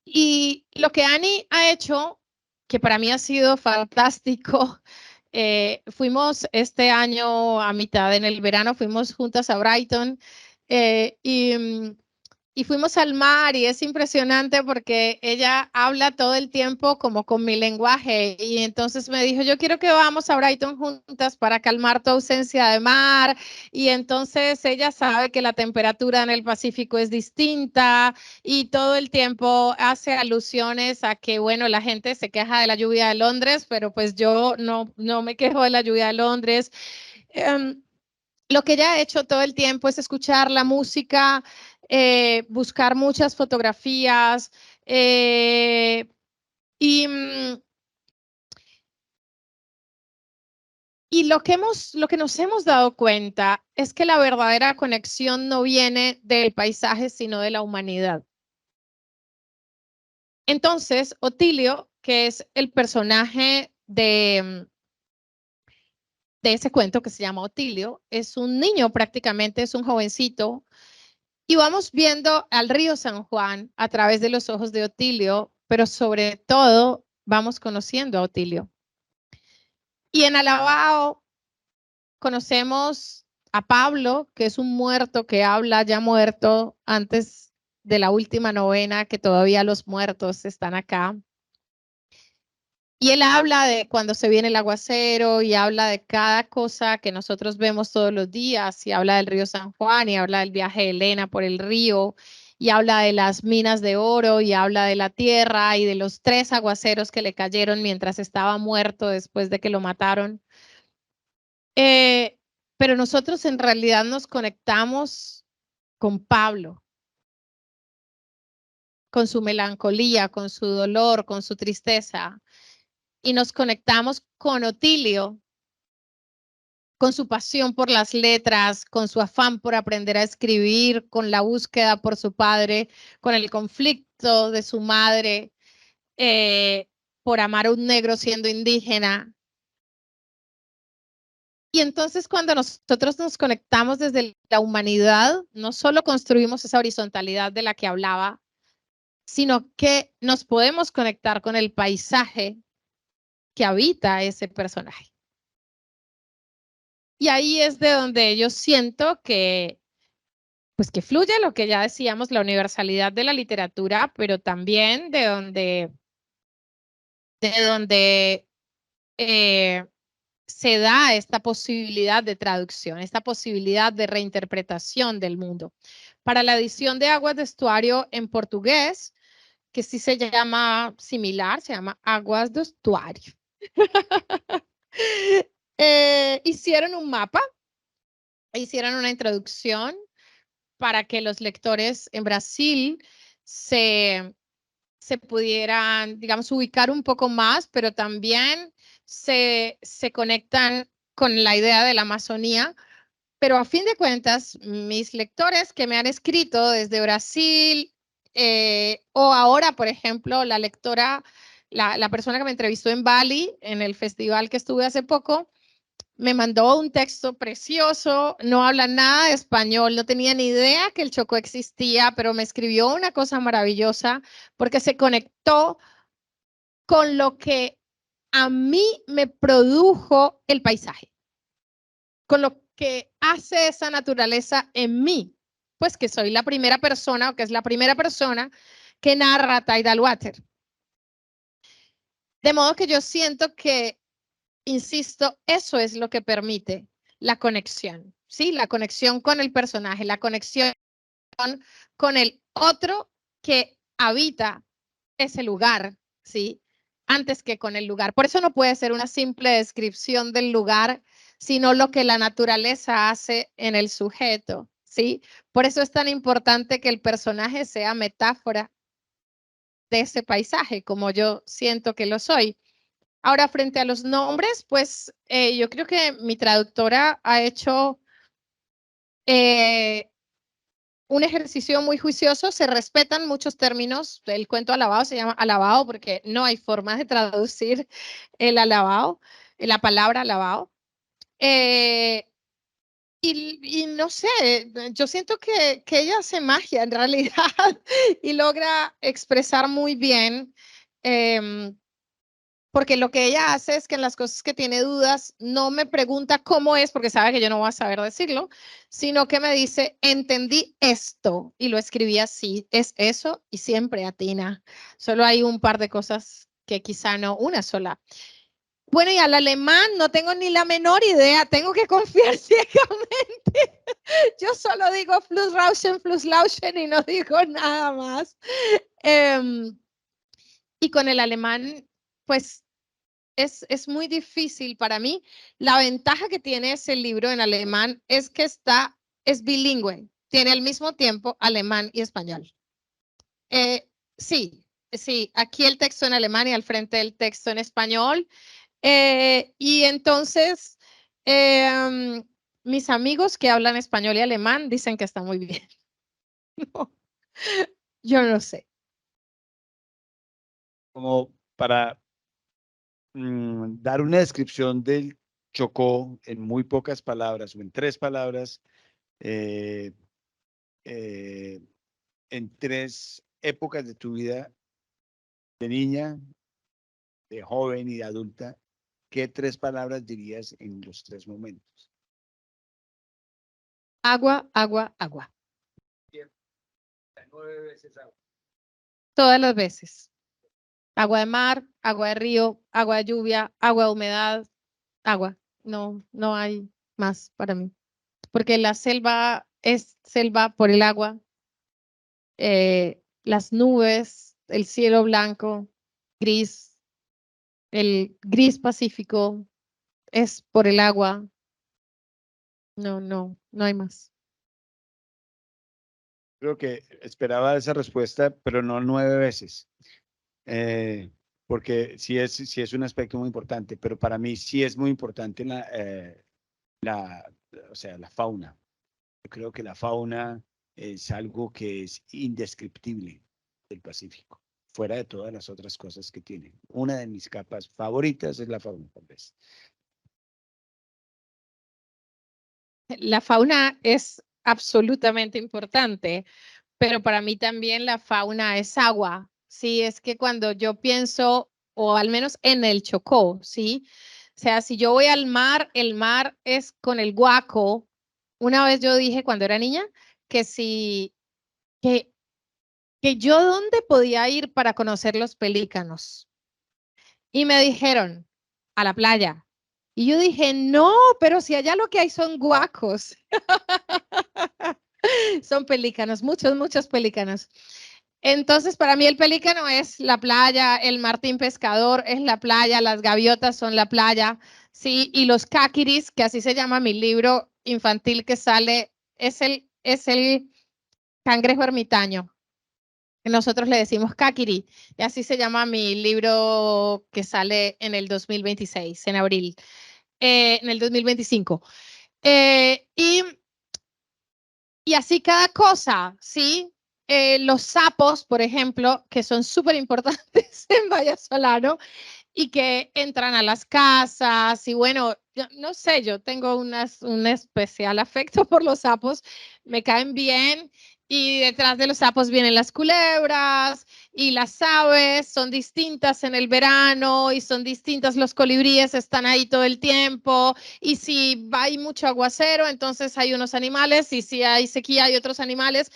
S3: Y lo que Annie ha hecho, que para mí ha sido fantástico, fuimos este año a mitad en el verano, fuimos juntas a Brighton y fuimos al mar y es impresionante porque ella habla todo el tiempo como con mi lenguaje y entonces me dijo, yo quiero que vamos a Brighton juntas para calmar tu ausencia de mar y entonces ella sabe que la temperatura en el Pacífico es distinta y todo el tiempo hace alusiones a que, bueno, la gente se queja de la lluvia de Londres, pero pues yo no me quejo de la lluvia de Londres. Lo que ella ha hecho todo el tiempo es escuchar la música, buscar muchas fotografías y, y lo que nos hemos dado cuenta es que la verdadera conexión no viene del paisaje, sino de la humanidad. Entonces, Otilio, que es el personaje de ese cuento que se llama Otilio, es un niño prácticamente, es un jovencito. Y vamos viendo al río San Juan a través de los ojos de Otilio, pero sobre todo vamos conociendo a Otilio. Y en Alabao conocemos a Pablo, que es un muerto que habla ya muerto antes de la última novena, que todavía los muertos están acá. Y él habla de cuando se viene el aguacero y habla de cada cosa que nosotros vemos todos los días y habla del río San Juan y habla del viaje de Elena por el río y habla de las minas de oro y habla de la tierra y de los 3 aguaceros que le cayeron mientras estaba muerto después de que lo mataron. Pero nosotros en realidad nos conectamos con Pablo, con su melancolía, con su dolor, con su tristeza. Y nos conectamos con Otilio, con su pasión por las letras, con su afán por aprender a escribir, con la búsqueda por su padre, con el conflicto de su madre por amar a un negro siendo indígena. Y entonces cuando nosotros nos conectamos desde la humanidad, no solo construimos esa horizontalidad de la que hablaba, sino que nos podemos conectar con el paisaje que habita ese personaje. Y ahí es de donde yo siento que, pues que fluye lo que ya decíamos, la universalidad de la literatura, pero también de donde se da esta posibilidad de traducción, esta posibilidad de reinterpretación del mundo. Para la edición de Aguas de Estuario en portugués, que sí se llama similar, se llama Aguas de Estuario. Hicieron un mapa, hicieron una introducción para que los lectores en Brasil se pudieran, digamos, ubicar un poco más, pero también se conectan con la idea de la Amazonía. Pero a fin de cuentas, mis lectores que me han escrito desde Brasil o ahora, por ejemplo, la lectora, la persona que me entrevistó en Bali, en el festival que estuve hace poco, me mandó un texto precioso, no habla nada de español, no tenía ni idea que el Chocó existía, pero me escribió una cosa maravillosa porque se conectó con lo que a mí me produjo el paisaje, con lo que hace esa naturaleza en mí, pues que soy la primera persona, o que es la primera persona que narra Tidal Water. De modo que yo siento que, insisto, eso es lo que permite la conexión, ¿sí? La conexión con el personaje, la conexión con el otro que habita ese lugar, ¿sí? Antes que con el lugar. Por eso no puede ser una simple descripción del lugar, sino lo que la naturaleza hace en el sujeto, ¿sí? Por eso es tan importante que el personaje sea metáfora de ese paisaje, como yo siento que lo soy. Ahora, frente a los nombres, pues yo creo que mi traductora ha hecho un ejercicio muy juicioso. Se respetan muchos términos. El cuento alabado se llama alabado porque no hay forma de traducir el alabado, la palabra alabado. Y no sé, yo siento que ella hace magia en realidad y logra expresar muy bien, porque lo que ella hace es que en las cosas que tiene dudas no me pregunta cómo es, porque sabe que yo no voy a saber decirlo, sino que me dice, entendí esto y lo escribí así, es eso y siempre atina. Solo hay un par de cosas que quizá no, una sola. Bueno, y al alemán no tengo ni la menor idea, tengo que confiar ciegamente. Yo solo digo Flussrauschen, Flusslauschen y no digo nada más. Y con el alemán, pues es muy difícil para mí. La ventaja que tiene ese libro en alemán es que es bilingüe, tiene al mismo tiempo alemán y español. Sí, sí, aquí el texto en alemán y al frente el texto en español. Y entonces, mis amigos que hablan español y alemán dicen que está muy bien. No, yo no sé.
S2: Como para dar una descripción del Chocó en muy pocas palabras o en 3 palabras, eh, en 3 épocas de tu vida, de niña, de joven y de adulta, ¿qué 3 palabras dirías en los 3 momentos?
S3: Agua, agua, agua.
S2: 9 veces agua.
S3: Todas las veces. Agua de mar, agua de río, agua de lluvia, agua de humedad, agua. No, no hay más para mí. Porque la selva es selva por el agua, las nubes, el cielo blanco, gris, el gris pacífico es por el agua. No, no, no hay más.
S2: Creo que esperaba esa respuesta, pero no 9 veces. Porque sí es un aspecto muy importante, pero para mí sí es muy importante o sea, la fauna. Yo creo que la fauna es algo que es indescriptible del Pacífico, fuera de todas las otras cosas que tiene. Una de mis capas favoritas es la fauna, tal vez.
S3: La fauna es absolutamente importante, pero para mí también la fauna es agua. Sí, es que cuando yo pienso, o al menos en el Chocó, ¿sí? O sea, si yo voy al mar, el mar es con el guaco. Una vez yo dije cuando era niña que si, que yo dónde podía ir para conocer los pelícanos. Y me dijeron, a la playa. Y yo dije, no, pero si allá lo que hay son guacos. Son pelícanos, muchos, muchos pelícanos. Entonces, para mí el pelícano es la playa, el martín pescador es la playa, las gaviotas son la playa, sí, y los caquiris, que así se llama mi libro infantil que sale, es el cangrejo ermitaño. Nosotros le decimos caquiri, y así se llama mi libro que sale en el 2026, en abril, en el 2025. Y así cada cosa, ¿sí? Los sapos, por ejemplo, que son súper importantes en Vallasolano y que entran a las casas y bueno, yo, no sé, yo tengo un especial afecto por los sapos, me caen bien y detrás de los sapos vienen las culebras y las aves son distintas en el verano y son distintas, los colibríes están ahí todo el tiempo y si hay mucho aguacero, entonces hay unos animales y si hay sequía hay otros animales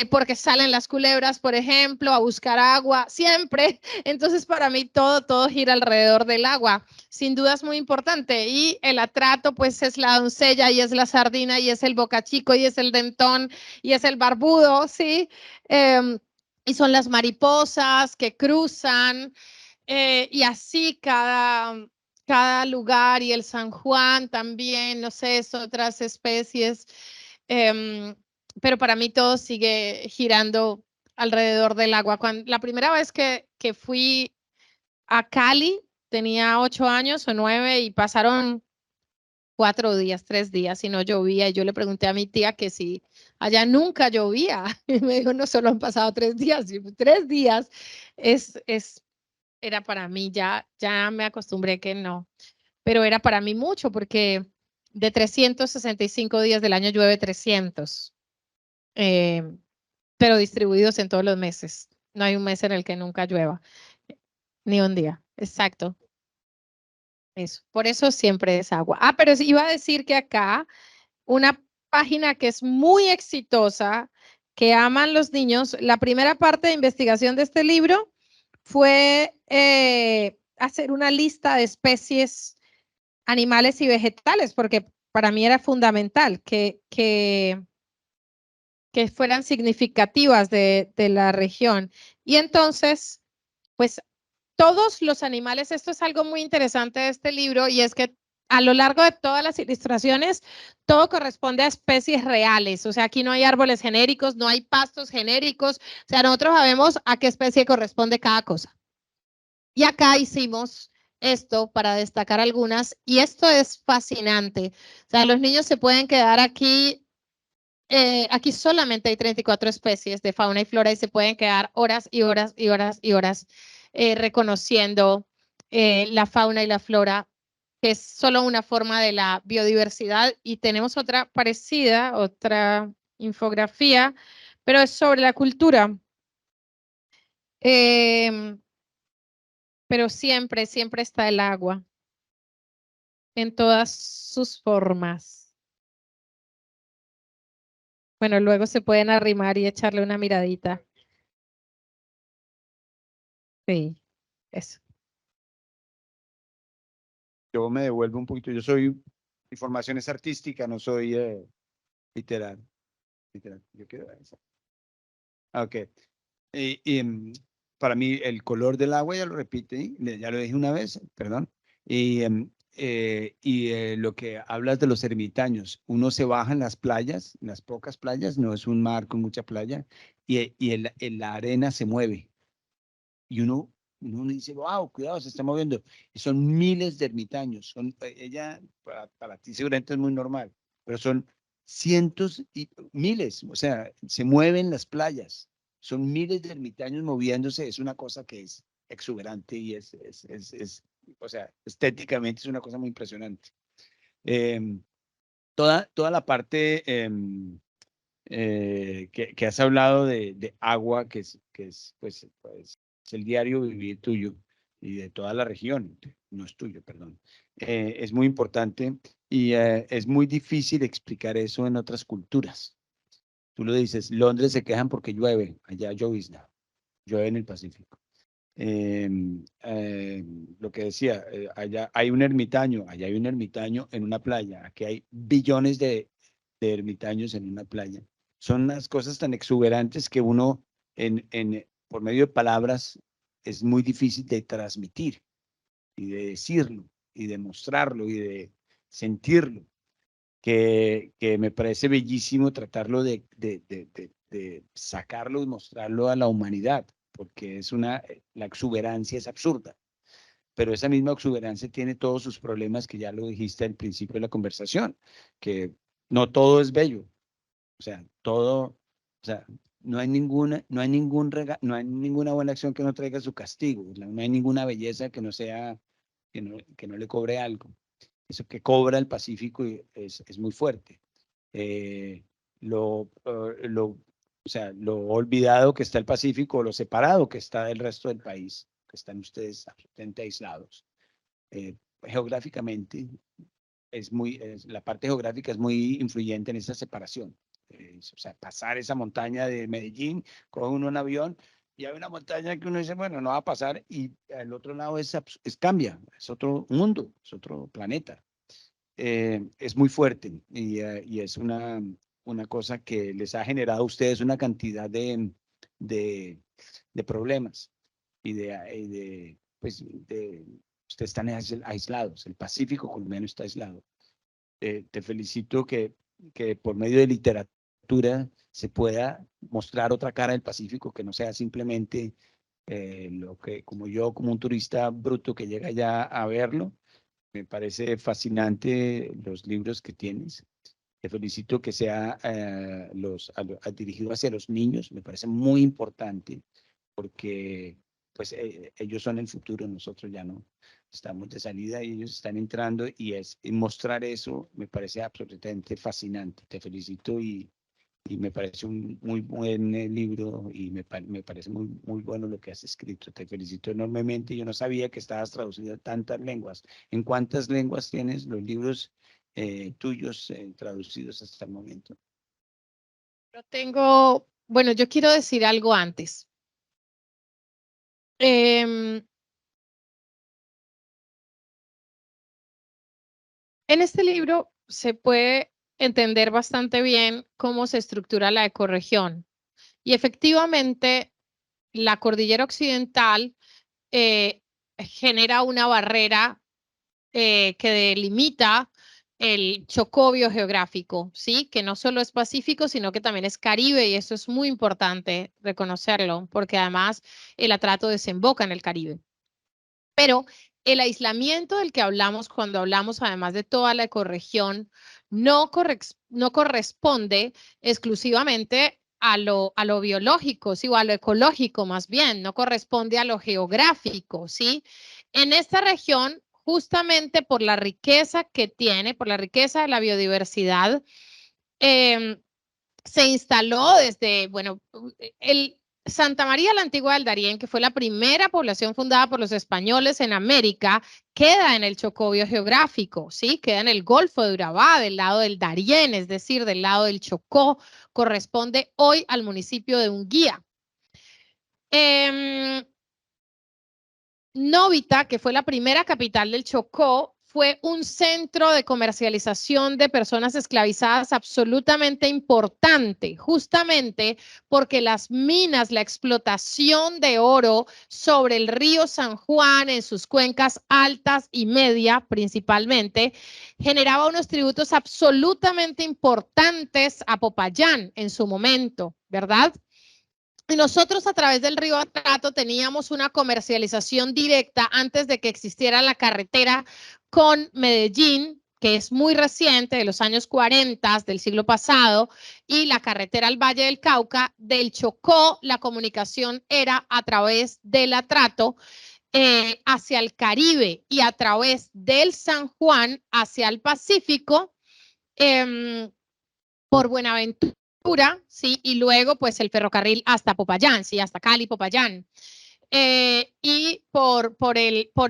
S3: porque salen las culebras, por ejemplo, a buscar agua siempre. Entonces para mí todo gira alrededor del agua. Sin duda es muy importante y el atrato pues es la doncella y es la sardina y es el bocachico y es el dentón y es el barbudo, ¿sí? Y son las mariposas que cruzan y así cada lugar y el San Juan también, no sé, es otras especies. Pero para mí todo sigue girando alrededor del agua. La primera vez que fui a Cali, tenía 8 años o 9 y pasaron 4 días, 3 días y no llovía. Y yo le pregunté a mi tía que si allá nunca llovía. Y me dijo, no, solo han pasado 3 días. Y 3 días era para mí, ya me acostumbré que no. Pero era para mí mucho porque de 365 días del año llueve 300, pero distribuidos en todos los meses. No hay un mes en el que nunca llueva, ni un día. Exacto. Eso. Por eso siempre es agua. Ah, pero iba a decir que acá una página que es muy exitosa, que aman los niños. La primera parte de investigación de este libro fue hacer una lista de especies animales y vegetales, porque para mí era fundamental que fueran significativas de la región. Y entonces, pues todos los animales, esto es algo muy interesante de este libro, y es que a lo largo de todas las ilustraciones, todo corresponde a especies reales. O sea, aquí no hay árboles genéricos, no hay pastos genéricos. O sea, nosotros sabemos a qué especie corresponde cada cosa. Y acá hicimos esto para destacar algunas, y esto es fascinante. O sea, los niños se pueden quedar aquí. Aquí solamente hay 34 especies de fauna y flora y se pueden quedar horas y horas y horas y horas reconociendo la fauna y la flora, que es solo una forma de la biodiversidad. Y tenemos otra parecida, otra infografía, pero es sobre la cultura. Pero siempre, siempre está el agua en todas sus formas. Bueno, luego se pueden arrimar y echarle una miradita. Sí, eso.
S2: Yo me devuelvo un poquito. Mi formación es artística, no soy literal. Yo quiero eso. Ok. Para mí el color del agua, ya lo repite, ya lo dije una vez, perdón. Lo que hablas de los ermitaños, uno se baja en las playas, en las pocas playas, no es un mar con mucha playa, la arena se mueve. Y uno dice, wow, cuidado, se está moviendo. Y son miles de ermitaños. Ella, para ti seguramente es muy normal, pero son cientos y miles. O sea, se mueven las playas. Son miles de ermitaños moviéndose. Es una cosa que es exuberante y o sea, estéticamente es una cosa muy impresionante. Toda la parte que has hablado de agua, que es pues, es el diario vivir tuyo y de toda la región, no es tuyo, perdón. Es muy importante y es muy difícil explicar eso en otras culturas. Tú lo dices, Londres se quejan porque llueve, allá llovizna, llueve en el Pacífico. Lo que decía, allá hay un ermitaño, allá hay un ermitaño en una playa, aquí hay billones de ermitaños en una playa. Son unas cosas tan exuberantes que uno, por medio de palabras, es muy difícil de transmitir y de decirlo y de mostrarlo y de sentirlo, que me parece bellísimo tratarlo de sacarlo y mostrarlo a la humanidad, porque la exuberancia es absurda, pero esa misma exuberancia tiene todos sus problemas que ya lo dijiste al principio de la conversación, que no todo es bello, o sea, o sea, no hay ninguna buena acción que no traiga su castigo, no hay ninguna belleza que no sea, que no le cobre algo. Eso que cobra el Pacífico es muy fuerte. Eh, lo O sea, lo olvidado que está el Pacífico, lo separado que está del resto del país, que están ustedes absolutamente aislados. Geográficamente, la parte geográfica es muy influyente en esa separación. O sea, pasar esa montaña de Medellín, coge uno un avión y hay una montaña que uno dice, bueno, no va a pasar, y al otro lado cambia, es otro mundo, es otro planeta. Es muy fuerte y es una cosa que les ha generado a ustedes una cantidad de problemas pues, ustedes están aislados, el Pacífico colombiano está aislado. Te felicito que por medio de literatura se pueda mostrar otra cara del Pacífico, que no sea simplemente lo que, como yo, como un turista bruto que llega ya a verlo. Me parece fascinante los libros que tienes. Te felicito que sea dirigido hacia los niños. Me parece muy importante porque pues ellos son el futuro, nosotros ya no estamos de salida y ellos están entrando, y mostrar eso me parece absolutamente fascinante. Te felicito y me parece un muy buen libro y me parece muy, muy bueno lo que has escrito. Te felicito enormemente. Yo no sabía que estabas traducido a tantas lenguas. ¿En cuántas lenguas tienes los libros tuyos traducidos hasta el momento?
S3: Bueno, yo quiero decir algo antes. En este libro se puede entender bastante bien cómo se estructura la ecorregión. Y efectivamente, la cordillera occidental genera una barrera que delimita el Chocó biogeográfico, ¿sí? Que no solo es Pacífico, sino que también es Caribe, y eso es muy importante reconocerlo, porque además el atrato desemboca en el Caribe. Pero el aislamiento del que hablamos cuando hablamos, además de toda la ecorregión, no corresponde exclusivamente a lo biológico, ¿sí? O a lo ecológico más bien, no corresponde a lo geográfico, ¿sí? En esta región, justamente por la riqueza que tiene, por la riqueza de la biodiversidad, se instaló desde, bueno, el Santa María la Antigua del Darién, que fue la primera población fundada por los españoles en América, queda en el Chocó biogeográfico, ¿sí? Queda en el Golfo de Urabá, del lado del Darién, es decir, del lado del Chocó, corresponde hoy al municipio de Unguía. Novita, que fue la primera capital del Chocó, fue un centro de comercialización de personas esclavizadas absolutamente importante, justamente porque las minas, la explotación de oro sobre el río San Juan en sus cuencas altas y media principalmente, generaba unos tributos absolutamente importantes a Popayán en su momento, ¿verdad? Y nosotros a través del río Atrato teníamos una comercialización directa antes de que existiera la carretera con Medellín, que es muy reciente, de los años 40 del siglo pasado, y la carretera al Valle del Cauca. Del Chocó, la comunicación era a través del Atrato hacia el Caribe y a través del San Juan hacia el Pacífico, por Buenaventura, ¿sí? Y luego, pues, el ferrocarril hasta Popayán, ¿sí? Hasta Cali, Popayán. Y por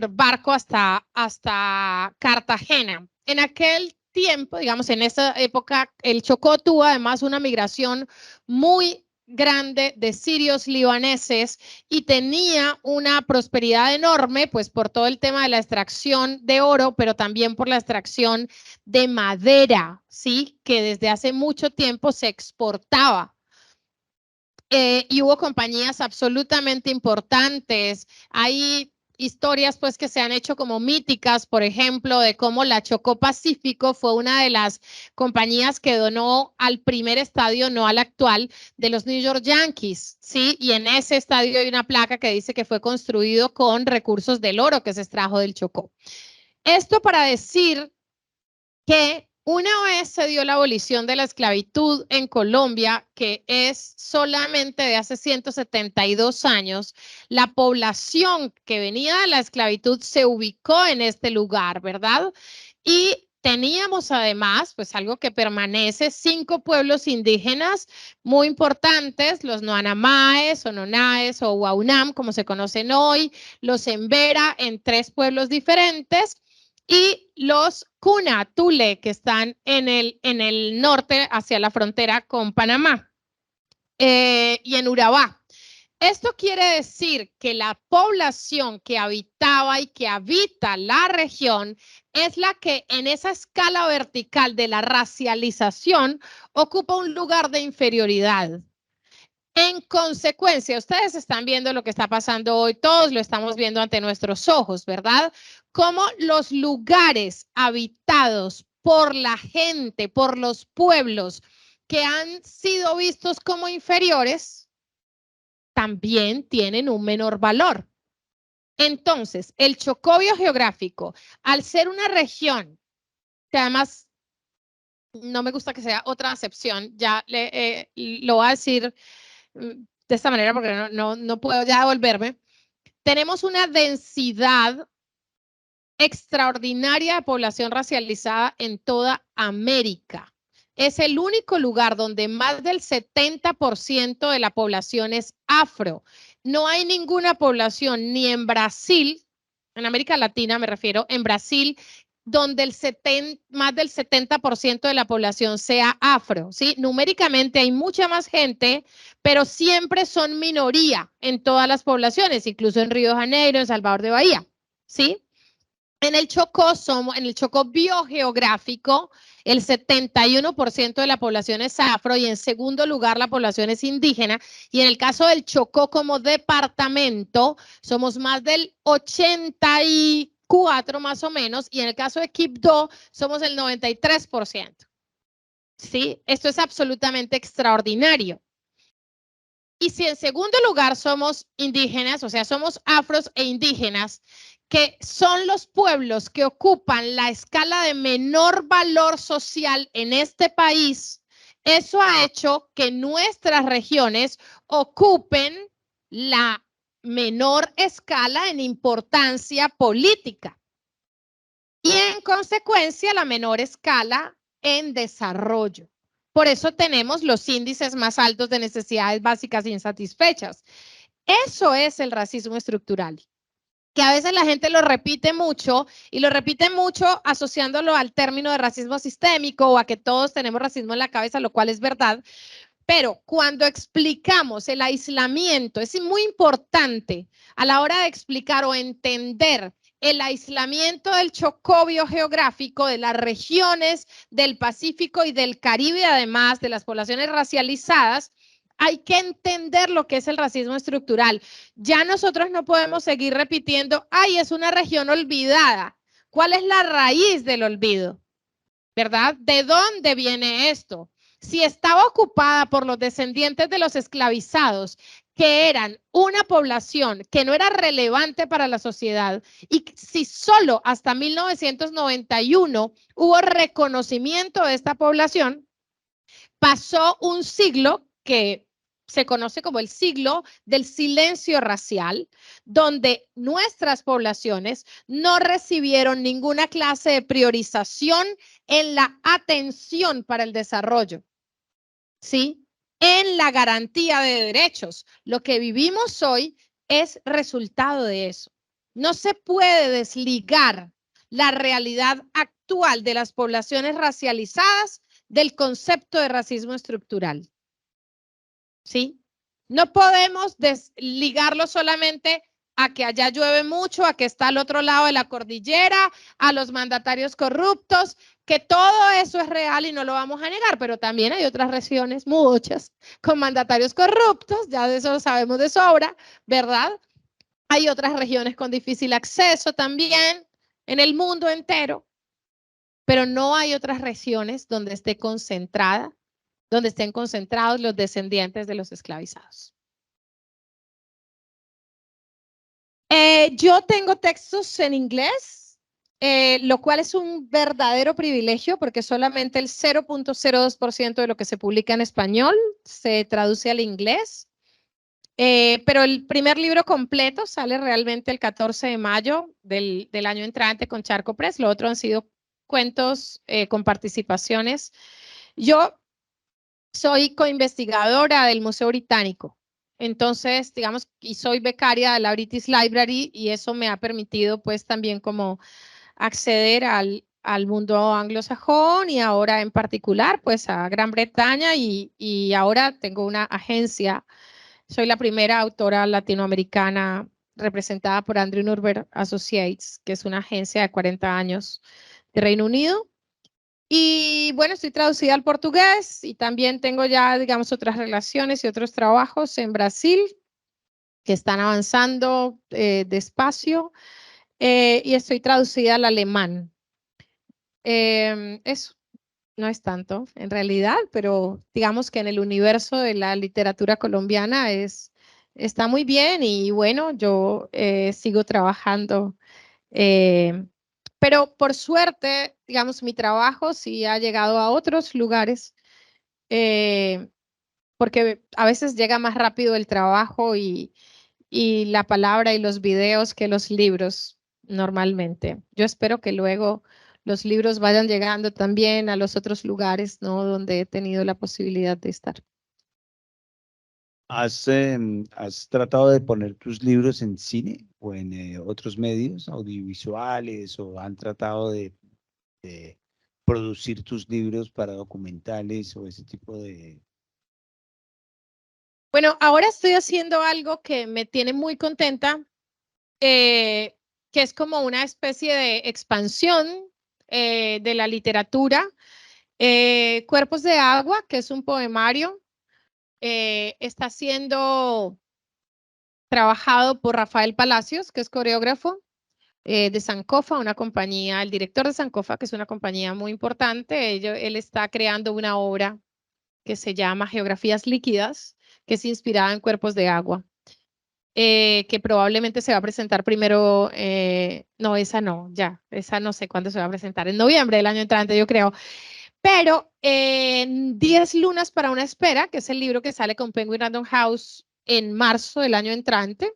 S3: barco hasta Cartagena. En aquel tiempo, digamos, en esa época, el Chocó tuvo además una migración muy grande de sirios libaneses y tenía una prosperidad enorme, pues por todo el tema de la extracción de oro, pero también por la extracción de madera, ¿sí? Que desde hace mucho tiempo se exportaba. Y hubo compañías absolutamente importantes. Hay historias pues que se han hecho como míticas, por ejemplo, de cómo la Chocó Pacífico fue una de las compañías que donó al primer estadio, no al actual, de los New York Yankees, ¿sí? Y en ese estadio hay una placa que dice que fue construido con recursos del oro que se extrajo del Chocó. Esto para decir que una vez se dio la abolición de la esclavitud en Colombia, que es solamente de hace 172 años, la población que venía de la esclavitud se ubicó en este lugar, ¿verdad? Y teníamos además, pues algo que permanece, 5 pueblos indígenas muy importantes, los Noanamaes, Ononaes o Waunam, como se conocen hoy, los Embera en 3 pueblos diferentes, y los Cuna, Tule, que están en el norte hacia la frontera con Panamá, y en Urabá. Esto quiere decir que la población que habitaba y que habita la región es la que en esa escala vertical de la racialización ocupa un lugar de inferioridad. En consecuencia, ustedes están viendo lo que está pasando hoy, todos lo estamos viendo ante nuestros ojos, ¿verdad? Cómo los lugares habitados por la gente, por los pueblos que han sido vistos como inferiores, también tienen un menor valor. Entonces, el Chocó biogeográfico, al ser una región, que además no me gusta que sea otra acepción, ya lo voy a decir de esta manera porque no puedo ya devolverme, tenemos una densidad extraordinaria de población racializada en toda América. Es el único lugar donde más del 70% de la población es afro. No hay ninguna población ni en Brasil, en América Latina me refiero, en Brasil, donde más del 70% de la población sea afro, ¿sí? Numéricamente hay mucha más gente, pero siempre son minoría en todas las poblaciones, incluso en Río de Janeiro, en Salvador de Bahía, ¿sí? En el Chocó biogeográfico, el 71% de la población es afro y en segundo lugar la población es indígena. Y en el caso del Chocó como departamento, somos más del 84 más o menos y en el caso de Quibdó somos el 93%. ¿Sí? Esto es absolutamente extraordinario. Y si en segundo lugar somos indígenas, o sea, somos afros e indígenas, que son los pueblos que ocupan la escala de menor valor social en este país, eso ha hecho que nuestras regiones ocupen la menor escala en importancia política y en consecuencia la menor escala en desarrollo. Por eso tenemos los índices más altos de necesidades básicas insatisfechas. Eso es el racismo estructural, que a veces la gente lo repite mucho y lo repite mucho asociándolo al término de racismo sistémico o a que todos tenemos racismo en la cabeza, lo cual es verdad. Pero cuando explicamos el aislamiento, es muy importante a la hora de explicar o entender el aislamiento del Chocó biogeográfico de las regiones del Pacífico y del Caribe, además de las poblaciones racializadas, hay que entender lo que es el racismo estructural. Ya nosotros no podemos seguir repitiendo, ay, es una región olvidada. ¿Cuál es la raíz del olvido? ¿Verdad? ¿De dónde viene esto? Si estaba ocupada por los descendientes de los esclavizados, que eran una población que no era relevante para la sociedad, y si solo hasta 1991 hubo reconocimiento de esta población, pasó un siglo que se conoce como el siglo del silencio racial, donde nuestras poblaciones no recibieron ninguna clase de priorización en la atención para el desarrollo, ¿sí? En la garantía de derechos. Lo que vivimos hoy es resultado de eso. No se puede desligar la realidad actual de las poblaciones racializadas del concepto de racismo estructural. ¿Sí? No podemos desligarlo solamente a que allá llueve mucho, a que está al otro lado de la cordillera, a los mandatarios corruptos, que todo eso es real y no lo vamos a negar, pero también hay otras regiones, muchas, con mandatarios corruptos, ya de eso lo sabemos de sobra, ¿verdad? Hay otras regiones con difícil acceso también en el mundo entero, pero no hay otras regiones donde esté concentrada, donde estén concentrados los descendientes de los esclavizados. Yo tengo textos en inglés, lo cual es un verdadero privilegio porque solamente el 0.02% de lo que se publica en español se traduce al inglés. Pero el primer libro completo sale realmente el 14 de mayo del año entrante con Charco Press. Lo otro han sido cuentos con participaciones. Yo soy coinvestigadora del Museo Británico. Entonces, digamos, y soy becaria de la British Library y eso me ha permitido pues también como acceder al mundo anglosajón y ahora en particular pues a Gran Bretaña y ahora tengo una agencia. Soy la primera autora latinoamericana representada por Andrew Norbert Associates, que es una agencia de 40 años de Reino Unido. Y bueno, estoy traducida al portugués y también tengo ya, digamos, otras relaciones y otros trabajos en Brasil que están avanzando despacio y estoy traducida al alemán. Eso no es tanto en realidad, pero digamos que en el universo de la literatura colombiana está muy bien y bueno, yo sigo trabajando. Pero por suerte, digamos, mi trabajo sí ha llegado a otros lugares, porque a veces llega más rápido el trabajo y la palabra y los videos que los libros normalmente. Yo espero que luego los libros vayan llegando también a los otros lugares, ¿no? Donde he tenido la posibilidad de estar.
S2: ¿Has tratado de poner tus libros en cine o en otros medios audiovisuales o han tratado de producir tus libros para documentales o ese tipo de...
S3: Bueno, ahora estoy haciendo algo que me tiene muy contenta, que es como una especie de expansión de la literatura. Cuerpos de Agua, que es un poemario, está siendo trabajado por Rafael Palacios, que es coreógrafo de Sankofa, una compañía, el director de Sankofa, que es una compañía muy importante. Él está creando una obra que se llama Geografías Líquidas, que es inspirada en Cuerpos de Agua. Que probablemente se va a presentar primero, no, esa no sé cuándo se va a presentar, en noviembre del año entrante, yo creo, pero en 10 lunas para una espera, que es el libro que sale con Penguin Random House en marzo del año entrante,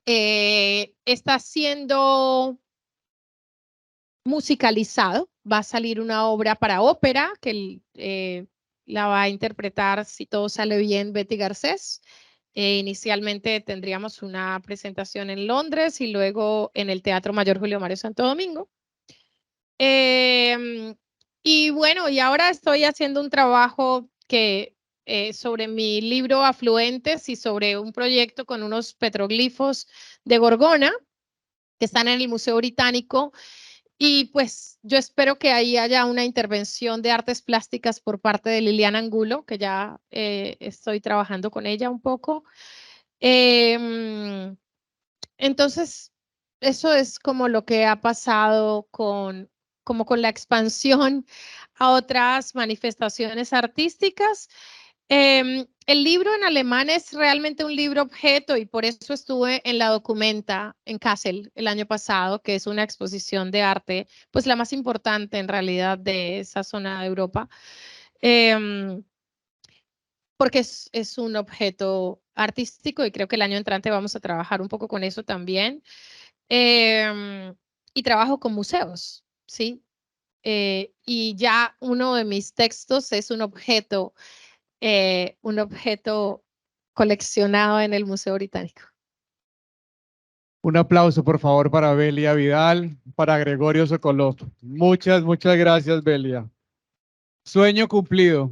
S3: está siendo musicalizado, va a salir una obra para ópera que la va a interpretar, si todo sale bien, Betty Garcés. Inicialmente tendríamos una presentación en Londres y luego en el Teatro Mayor Julio Mario Santo Domingo. Y bueno, y ahora estoy haciendo un trabajo que sobre mi libro Afluentes y sobre un proyecto con unos petroglifos de Gorgona que están en el Museo Británico. Y pues yo espero que ahí haya una intervención de artes plásticas por parte de Liliana Angulo, que ya estoy trabajando con ella un poco. Entonces, eso es como lo que ha pasado como con la expansión a otras manifestaciones artísticas. El libro en alemán es realmente un libro objeto y por eso estuve en la Documenta en Kassel el año pasado, que es una exposición de arte, pues la más importante en realidad de esa zona de Europa, porque es un objeto artístico y creo que el año entrante vamos a trabajar un poco con eso también. Y trabajo con museos, ¿sí? Y ya uno de mis textos es un objeto coleccionado en el Museo Británico.
S1: Un aplauso, por favor, para Belia Vidal, para Gregorio Sokolov. Muchas, muchas gracias, Belia. Sueño cumplido.